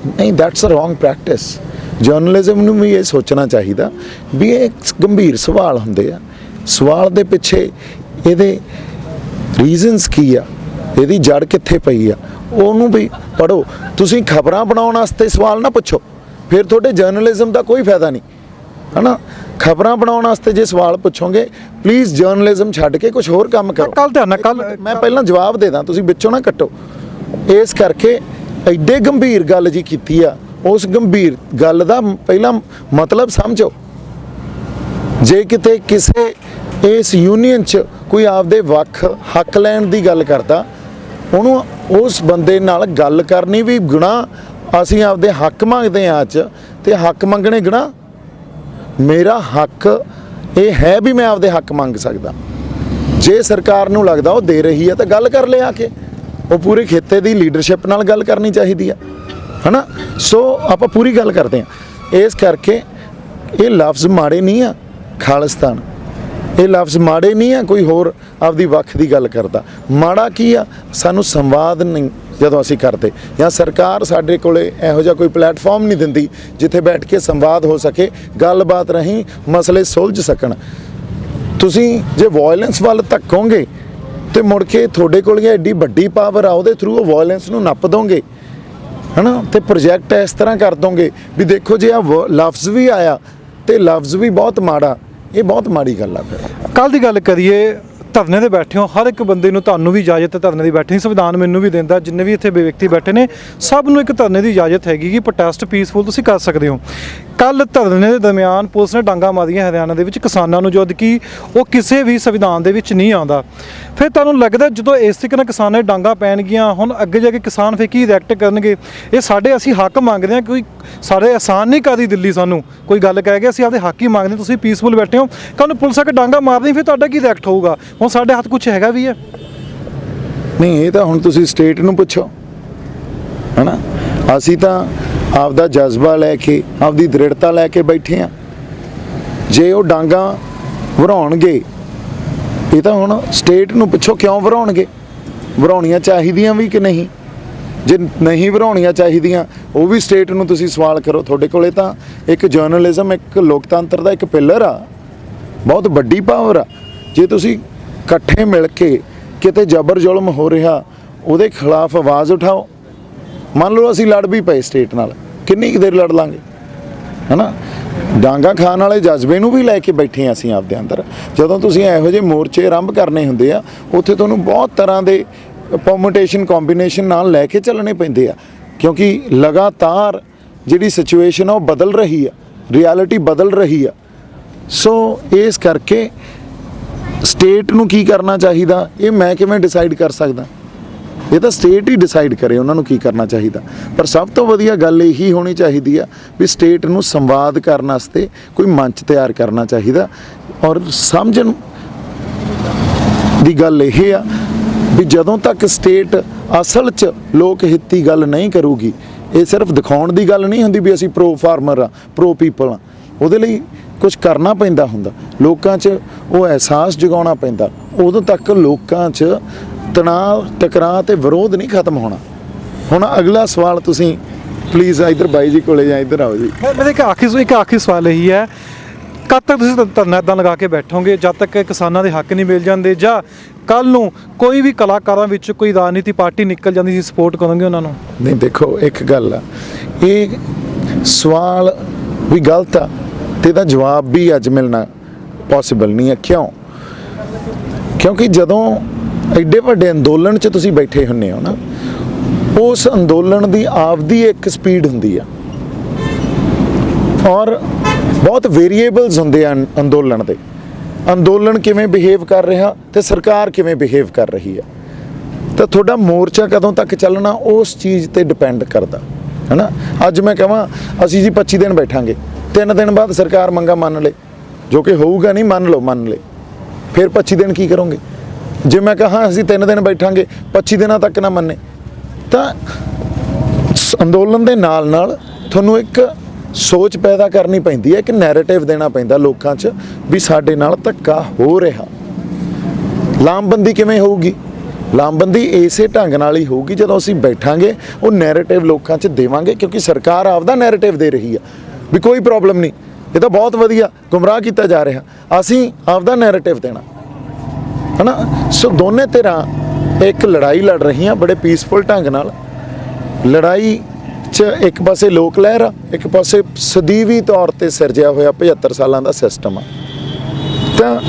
ਨਹੀਂ, that's a wrong practice. Journalism ਨੂੰ ਵੀ ਇਹ ਸੋਚਣਾ ਚਾਹੀਦਾ ਵੀ ਇਹ ਗੰਭੀਰ ਸਵਾਲ ਹੁੰਦੇ ਆ। ਸਵਾਲ ਦੇ ਪਿੱਛੇ ਇਹਦੇ ਰੀਜ਼ਨਸ ਕੀ ਆ, ਇਹਦੀ ਜੜ ਕਿੱਥੇ ਪਈ ਆ, ਉਹਨੂੰ ਵੀ ਪੜ੍ਹੋ। ਤੁਸੀਂ ਖਬਰਾਂ ਬਣਾਉਣ ਵਾਸਤੇ ਸਵਾਲ ਨਾ ਪੁੱਛੋ, ਫਿਰ ਤੁਹਾਡੇ ਜਰਨਲਿਜ਼ਮ ਦਾ ਕੋਈ ਫਾਇਦਾ ਨਹੀਂ ਹਨਾ। ਖਬਰਾਂ ਬਣਾਉਣ ਵਾਸਤੇ ਜੇ ਸਵਾਲ ਪੁੱਛੋਗੇ, ਪਲੀਜ਼ ਜਰਨਲਿਜ਼ਮ ਛੱਡ ਕੇ ਕੁਝ ਹੋਰ ਕੰਮ ਕਰੋ। ਕੱਲ ਮੈਂ ਪਹਿਲਾਂ ਜਵਾਬ ਦੇ ਦਾਂ, ਤੁਸੀਂ ਵਿੱਚੋਂ ਨਾ ਕੱਟੋ। ਇਸ ਕਰਕੇ ਐਡੇ ਗੰਭੀਰ ਗੱਲ ਜੀ ਕੀਤੀ ਆ, ਉਸ ਗੰਭੀਰ ਗੱਲ ਦਾ ਪਹਿਲਾਂ ਮਤਲਬ ਸਮਝੋ। ਜੇ ਕਿਤੇ ਕਿਸੇ ਇਸ ਯੂਨੀਅਨ 'ਚ ਕੋਈ ਆਪਦੇ ਵੱਖ ਹੱਕ ਲੈਣ ਦੀ ਗੱਲ ਕਰਦਾ, ਉਹਨੂੰ ਉਸ ਬੰਦੇ ਨਾਲ ਗੱਲ ਕਰਨੀ ਵੀ ਗੁਨਾਹ। ਅਸੀਂ ਆਪਦੇ ਹੱਕ ਮੰਗਦੇ ਹਾਂ ਅੱਜ, ਤੇ ਹੱਕ ਮੰਗਣੇ ਗੁਨਾਹ? ਮੇਰਾ ਹੱਕ ਇਹ ਹੈ ਵੀ ਮੈਂ ਆਪਦੇ ਹੱਕ ਮੰਗ ਸਕਦਾ। ਜੇ ਸਰਕਾਰ ਨੂੰ ਲੱਗਦਾ ਉਹ ਦੇ ਰਹੀ ਹੈ ਤਾਂ ਗੱਲ ਕਰ ਲਿਆ ਕੇ, ਉਹ ਪੂਰੇ ਖਿੱਤੇ ਦੀ ਲੀਡਰਸ਼ਿਪ ਨਾਲ ਗੱਲ ਕਰਨੀ ਚਾਹੀਦੀ ਆ ਹਨਾ। ਸੋ ਆਪਾਂ ਪੂਰੀ ਗੱਲ ਕਰਦੇ ਹਾਂ। ਇਸ ਕਰਕੇ ਇਹ ਲਫ਼ਜ਼ ਮਾੜੇ ਨਹੀਂ ਆ ਖਾਲਿਸਤਾਨ, ਇਹ ਲਫ਼ਜ਼ ਮਾੜੇ ਨਹੀਂ ਆ ਕੋਈ ਹੋਰ ਆਪਦੀ ਵੱਖ ਦੀ ਗੱਲ ਕਰਦਾ। ਮਾੜਾ ਕੀ ਆ? ਸਾਨੂੰ ਸੰਵਾਦ ਨਹੀਂ ਜਦੋਂ ਅਸੀਂ ਕਰਦੇ, ਜਾਂ ਸਰਕਾਰ ਸਾਡੇ ਕੋਲੇ ਇਹੋ ਜਿਹਾ ਕੋਈ ਪਲੇਟਫਾਰਮ ਨਹੀਂ ਦਿੰਦੀ ਜਿੱਥੇ ਬੈਠ ਕੇ ਸੰਵਾਦ ਹੋ ਸਕੇ, ਗੱਲਬਾਤ ਰਾਹੀਂ ਮਸਲੇ ਸੁਲਝ ਸਕਣ। ਤੁਸੀਂ ਜੇ ਵਾਇਲੈਂਸ ਵੱਲ ਧੱਕੋਗੇ ਤੇ ਮੁੜ ਕੇ ਤੁਹਾਡੇ ਕੋਲ ਐਡੀ ਵੱਡੀ ਪਾਵਰ ਆ, ਉਹਦੇ ਥਰੂ ਉਹ ਵਾਇਲੈਂਸ ਨੂੰ ਨੱਪ ਦੋਗੇ ਹਨਾ, ਤੇ ਪ੍ਰੋਜੈਕਟ ਇਸ ਤਰ੍ਹਾਂ ਕਰ ਦੋਗੇ ਵੀ ਦੇਖੋ ਜੇ ਆ ਲਫ਼ਜ਼ ਵੀ ਆਇਆ ਤੇ ਲਫ਼ਜ਼ ਵੀ ਬਹੁਤ ਮਾੜਾ, ਇਹ ਬਹੁਤ ਮਾੜੀ ਗੱਲ ਆ। ਫਿਰ ਕੱਲ ਦੀ ਗੱਲ ਕਰੀਏ, ਧਰਨੇ ਤੇ ਬੈਠੇ ਹੋ, ਹਰ ਇੱਕ ਬੰਦੇ ਨੂੰ, ਤੁਹਾਨੂੰ ਵੀ ਇਜਾਜ਼ਤ ਹੈ ਧਰਨੇ ਦੀ ਬੈਠਣ ਦੀ, ਸੰਵਿਧਾਨ ਮੈਨੂੰ ਵੀ ਦਿੰਦਾ, ਜਿੰਨੇ ਵੀ ਇੱਥੇ ਵਿਅਕਤੀ ਬੈਠੇ ਨੇ ਸਭ ਨੂੰ ਇੱਕ ਧਰਨੇ ਦੀ ਇਜਾਜ਼ਤ ਹੈਗੀ ਕਿ ਪ੍ਰੋਟੈਸਟ ਪੀਸਫੁਲ ਤੁਸੀਂ ਕਰ ਸਕਦੇ ਹੋ। ਕੱਲ ਧਰਨੇ ਦੇ ਦਰਮਿਆਨ ਪੁਲਿਸ ਨੇ ਡਾਂਗਾ ਮਾਰੀਆਂ ਹਰਿਆਣਾ ਦੇ ਵਿੱਚ ਕਿਸਾਨਾਂ ਨੂੰ, ਜਦ ਕਿ ਉਹ ਕਿਸੇ ਵੀ ਸੰਵਿਧਾਨ ਦੇ ਵਿੱਚ ਨਹੀਂ ਆਉਂਦਾ। ਫਿਰ ਤੁਹਾਨੂੰ ਲੱਗਦਾ ਜਦੋਂ ਇਸ ਤਰੀਕੇ ਨਾਲ ਕਿਸਾਨਾਂ ਦੇ ਡਾਂਗਾ ਪੈਣਗੀਆਂ, ਹੁਣ ਅੱਗੇ ਜਾ ਕੇ ਕਿਸਾਨ ਫਿਰ ਕੀ ਰਿਐਕਟ ਕਰਨਗੇ? ਇਹ ਸਾਡੇ ਅਸੀਂ ਹੱਕ ਮੰਗਦੇ ਹਾਂ, ਕੋਈ ਸਾਡੇ ਆਸਾਨ ਨਹੀਂ ਕਰਦੀ ਦਿੱਲੀ ਸਾਨੂੰ ਕੋਈ ਗੱਲ ਕਹਿ ਕੇ, ਅਸੀਂ ਆਪਦੇ ਹੱਕ ਹੀ ਮੰਗਦੇ, ਤੁਸੀਂ ਪੀਸਫੁਲ ਬੈਠੇ ਹੋ, ਕੱਲ੍ਹ ਨੂੰ ਪੁਲਿਸ ਆ ਕੇ ਡਾਂਗਾ ਮਾਰਦੀ, ਫਿਰ ਤੁਹਾਡਾ ਕੀ ਰਿਐਕਟ ਹੋਊਗਾ? ਹੁਣ ਸਾਡੇ ਹੱਥ ਕੁਝ ਹੈਗਾ ਵੀ ਹੈ ਨਹੀਂ? ਇਹ ਤਾਂ ਹੁਣ ਤੁਸੀਂ ਸਟੇਟ ਨੂੰ ਪੁੱਛੋ ਹਨਾ। ਅਸੀਂ ਤਾਂ ਆਪਦਾ ਜਜ਼ਬਾ ਲੈ ਕੇ, ਆਪਦੀ ਦ੍ਰਿੜਤਾ ਲੈ ਕੇ ਬੈਠੇ ਹਾਂ। ਜੇ ਉਹ ਡਾਂਗਾ ਵਰਾਉਣਗੇ, ਇਹ ਤਾਂ ਹੁਣ ਸਟੇਟ ਨੂੰ ਪੁੱਛੋ ਕਿਉਂ ਵਰਾਉਣਗੇ, ਵਰਾਉਣੀਆਂ ਚਾਹੀਦੀਆਂ ਵੀ ਕਿ ਨਹੀਂ। ਜੇ ਨਹੀਂ ਵਰਾਉਣੀਆਂ ਚਾਹੀਦੀਆਂ, ਉਹ ਵੀ ਸਟੇਟ ਨੂੰ ਤੁਸੀਂ ਸਵਾਲ ਕਰੋ। ਤੁਹਾਡੇ ਕੋਲੇ ਤਾਂ ਇੱਕ ਜਰਨਲਿਜ਼ਮ, ਇੱਕ ਲੋਕਤੰਤਰ ਦਾ ਇੱਕ ਪਿੱਲਰ ਆ, ਬਹੁਤ ਵੱਡੀ ਪਾਵਰ ਆ। ਜੇ ਤੁਸੀਂ ਇਕੱਠੇ ਮਿਲ ਕੇ ਕਿਤੇ ਜ਼ਬਰ ਜ਼ੁਲਮ ਹੋ ਰਿਹਾ, ਉਹਦੇ ਖਿਲਾਫ ਆਵਾਜ਼ ਉਠਾਓ। ਮੰਨ ਲਓ ਅਸੀਂ ਲੜ ਵੀ ਪਏ ਸਟੇਟ ਨਾਲ, ਕਿੰਨੀ ਕੁ ਦੇਰ ਲੜ ਲਾਂਗੇ ਹਨਾ। ਡਾਂਗਾ ਖਾਣ ਵਾਲੇ ਜਜ਼ਬੇ ਨੂੰ ਵੀ ਲੈ ਕੇ ਬੈਠੇ ਹਾਂ ਅਸੀਂ ਆਪਦੇ ਅੰਦਰ। ਜਦੋਂ ਤੁਸੀਂ ਇਹੋ ਜਿਹੇ ਮੋਰਚੇ ਆਰੰਭ ਕਰਨੇ ਹੁੰਦੇ ਆ, ਉੱਥੇ ਤੁਹਾਨੂੰ ਬਹੁਤ ਤਰ੍ਹਾਂ ਦੇ ਪਰਮੂਟੇਸ਼ਨ ਕੰਬੀਨੇਸ਼ਨ ਨਾਲ ਲੈ ਕੇ ਚੱਲਣੇ ਪੈਂਦੇ ਆ, ਕਿਉਂਕਿ ਲਗਾਤਾਰ ਜਿਹੜੀ ਸਿਚੁਏਸ਼ਨ ਆ ਉਹ ਬਦਲ ਰਹੀ ਆ, ਰਿਐਲਿਟੀ ਬਦਲ ਰਹੀ ਆ। ਸੋ ਇਸ ਕਰਕੇ ਸਟੇਟ ਨੂੰ ਕੀ ਕਰਨਾ ਚਾਹੀਦਾ, ਇਹ ਮੈਂ ਕਿਵੇਂ ਡਿਸਾਈਡ ਕਰ ਸਕਦਾ? ਇਹ ਤਾਂ ਸਟੇਟ ਹੀ ਡਿਸਾਈਡ ਕਰੇ ਉਹਨਾਂ ਨੂੰ ਕੀ ਕਰਨਾ ਚਾਹੀਦਾ। ਪਰ ਸਭ ਤੋਂ ਵਧੀਆ ਗੱਲ ਇਹੀ ਹੋਣੀ ਚਾਹੀਦੀ ਆ ਵੀ ਸਟੇਟ ਨੂੰ ਸੰਵਾਦ ਕਰਨ ਵਾਸਤੇ ਕੋਈ ਮੰਚ ਤਿਆਰ ਕਰਨਾ ਚਾਹੀਦਾ। ਔਰ ਸਮਝਣ ਦੀ ਗੱਲ ਇਹ ਆ ਵੀ ਜਦੋਂ ਤੱਕ ਸਟੇਟ ਅਸਲ 'ਚ ਲੋਕ ਹਿੱਤੀ ਗੱਲ ਨਹੀਂ ਕਰੂਗੀ, ਇਹ ਸਿਰਫ ਦਿਖਾਉਣ ਦੀ ਗੱਲ ਨਹੀਂ ਹੁੰਦੀ ਵੀ ਅਸੀਂ ਪ੍ਰੋ ਫਾਰਮਰ ਆ, ਪ੍ਰੋ ਪੀਪਲ ਆ। ਉਹਦੇ ਲਈ ਕੁਝ ਕਰਨਾ ਪੈਂਦਾ ਹੁੰਦਾ, ਲੋਕਾਂ 'ਚ ਉਹ ਅਹਿਸਾਸ ਜਗਾਉਣਾ ਪੈਂਦਾ, ਉਦੋਂ ਤੱਕ ਲੋਕਾਂ 'ਚ ਤਣਾਅ, ਟਕਰਾਅ ਤੇ ਵਿਰੋਧ ਨਹੀਂ ਖਤਮ ਹੋਣਾ। ਹੁਣ ਅਗਲਾ ਸਵਾਲ ਤੁਸੀਂ ਪਲੀਜ਼ ਇੱਧਰ ਬਾਈ ਜੀ ਕੋਲੇ ਜਾਂ ਇੱਧਰ ਆਓ ਜੀ। ਮੇਰੇ ਇੱਕ ਆਖਰੀ ਸਵਾਲ ਇਹੀ ਹੈ, ਕਦ ਤੱਕ ਤੁਸੀਂ ਧਰਨਾ ਇੱਦਾਂ ਲਗਾ ਕੇ ਬੈਠੋਗੇ ਜਦ ਤੱਕ ਕਿਸਾਨਾਂ ਦੇ ਹੱਕ ਨਹੀਂ ਮਿਲ ਜਾਂਦੇ, ਜਾਂ ਕੱਲ ਨੂੰ ਕੋਈ ਵੀ ਕਲਾਕਾਰਾਂ ਵਿੱਚ ਕੋਈ ਰਾਜਨੀਤੀ ਪਾਰਟੀ ਨਿਕਲ ਜਾਂਦੀ ਸੀ ਸਪੋਰਟ ਕਰੋਗੇ ਉਹਨਾਂ ਨੂੰ? ਨਹੀਂ ਦੇਖੋ, ਇੱਕ ਗੱਲ ਆ, ਇਹ ਸਵਾਲ ਵੀ ਗਲਤ ਆ ਤੇ ਇਹਦਾ ਜਵਾਬ ਵੀ ਅੱਜ ਮਿਲਣਾ ਪੋਸੀਬਲ ਨਹੀਂ ਹੈ। ਕਿਉਂਕਿ ਜਦੋਂ ਐਡੇ ਵੱਡੇ ਅੰਦੋਲਨ 'ਚ ਤੁਸੀਂ ਬੈਠੇ ਹੁੰਦੇ ਹੋ ਨਾ, ਉਸ ਅੰਦੋਲਨ ਦੀ ਆਪਦੀ ਇੱਕ ਸਪੀਡ ਹੁੰਦੀ ਆ ਔਰ ਬਹੁਤ ਵੇਰੀਏਬਲਸ ਹੁੰਦੇ ਆ ਅੰਦੋਲਨ ਦੇ। ਅੰਦੋਲਨ ਕਿਵੇਂ ਬਿਹੇਵ ਕਰ ਰਿਹਾ ਤੇ ਸਰਕਾਰ ਕਿਵੇਂ ਬਿਹੇਵ ਕਰ ਰਹੀ ਹੈ, ਤਾਂ ਤੁਹਾਡਾ ਮੋਰਚਾ ਕਦੋਂ ਤੱਕ ਚੱਲਣਾ ਉਸ ਚੀਜ਼ ਤੇ ਡਿਪੈਂਡ ਕਰਦਾ ਹੈ ਨਾ। ਅੱਜ ਮੈਂ ਕਹਾਂ ਅਸੀਂ ਜੀ 25 ਦਿਨ ਬੈਠਾਂਗੇ, 3 ਦਿਨ ਬਾਅਦ ਸਰਕਾਰ ਮੰਗਾ ਮੰਨ ਲੇ, ਜੋ ਕਿ ਹੋਊਗਾ ਨਹੀਂ, ਮੰਨ ਲੇ, ਫਿਰ 25 ਦਿਨ ਕੀ ਕਰੋਗੇ? ਜੇ ਮੈਂ ਕਹਾਂ ਅਸੀਂ 3 ਦਿਨ ਬੈਠਾਂਗੇ, 25 ਦਿਨਾਂ ਤੱਕ ਨਾ ਮੰਨੇ, ਤਾਂ ਅੰਦੋਲਨ ਦੇ ਨਾਲ ਨਾਲ ਤੁਹਾਨੂੰ ਇੱਕ ਸੋਚ ਪੈਦਾ ਕਰਨੀ ਪੈਂਦੀ ਹੈ, ਇੱਕ ਨੈਰੇਟਿਵ ਦੇਣਾ ਪੈਂਦਾ ਲੋਕਾਂ 'ਚ ਵੀ ਸਾਡੇ ਨਾਲ ਧੱਕਾ ਹੋ ਰਿਹਾ। ਲਾਮਬੰਦੀ ਕਿਵੇਂ ਹੋਊਗੀ? ਲਾਮਬੰਦੀ ਇਸੇ ਢੰਗ ਨਾਲ ਹੀ ਹੋਊਗੀ ਜਦੋਂ ਅਸੀਂ ਬੈਠਾਂਗੇ, ਉਹ ਨੈਰੇਟਿਵ ਲੋਕਾਂ 'ਚ ਦੇਵਾਂਗੇ, ਕਿਉਂਕਿ ਸਰਕਾਰ ਆਪਦਾ ਨੈਰੇਟਿਵ ਦੇ ਰਹੀ ਆ ਵੀ ਕੋਈ ਪ੍ਰੋਬਲਮ ਨਹੀਂ, ਇਹ ਤਾਂ ਬਹੁਤ ਵਧੀਆ, ਗੁੰਮਰਾਹ ਕੀਤਾ ਜਾ ਰਿਹਾ, ਅਸੀਂ ਆਪਦਾ ਨੈਰੇਟਿਵ ਦੇਣਾ ਹੈ ਨਾ। ਸੋ ਦੋਨੇ ਧਿਰਾਂ ਇੱਕ ਲੜਾਈ ਲੜ ਰਹੀਆਂ ਬੜੇ ਪੀਸਫੁਲ ਢੰਗ ਨਾਲ। ਲੜਾਈ 'ਚ ਇੱਕ ਪਾਸੇ ਲੋਕ ਲਹਿਰ ਆ, ਇੱਕ ਪਾਸੇ ਸਦੀਵੀ ਤੌਰ ਤੇ ਸਿਰਜਿਆ ਹੋਇਆ 75 ਸਾਲਾਂ ਦਾ ਸਿਸਟਮ ਆ। ਤਾਂ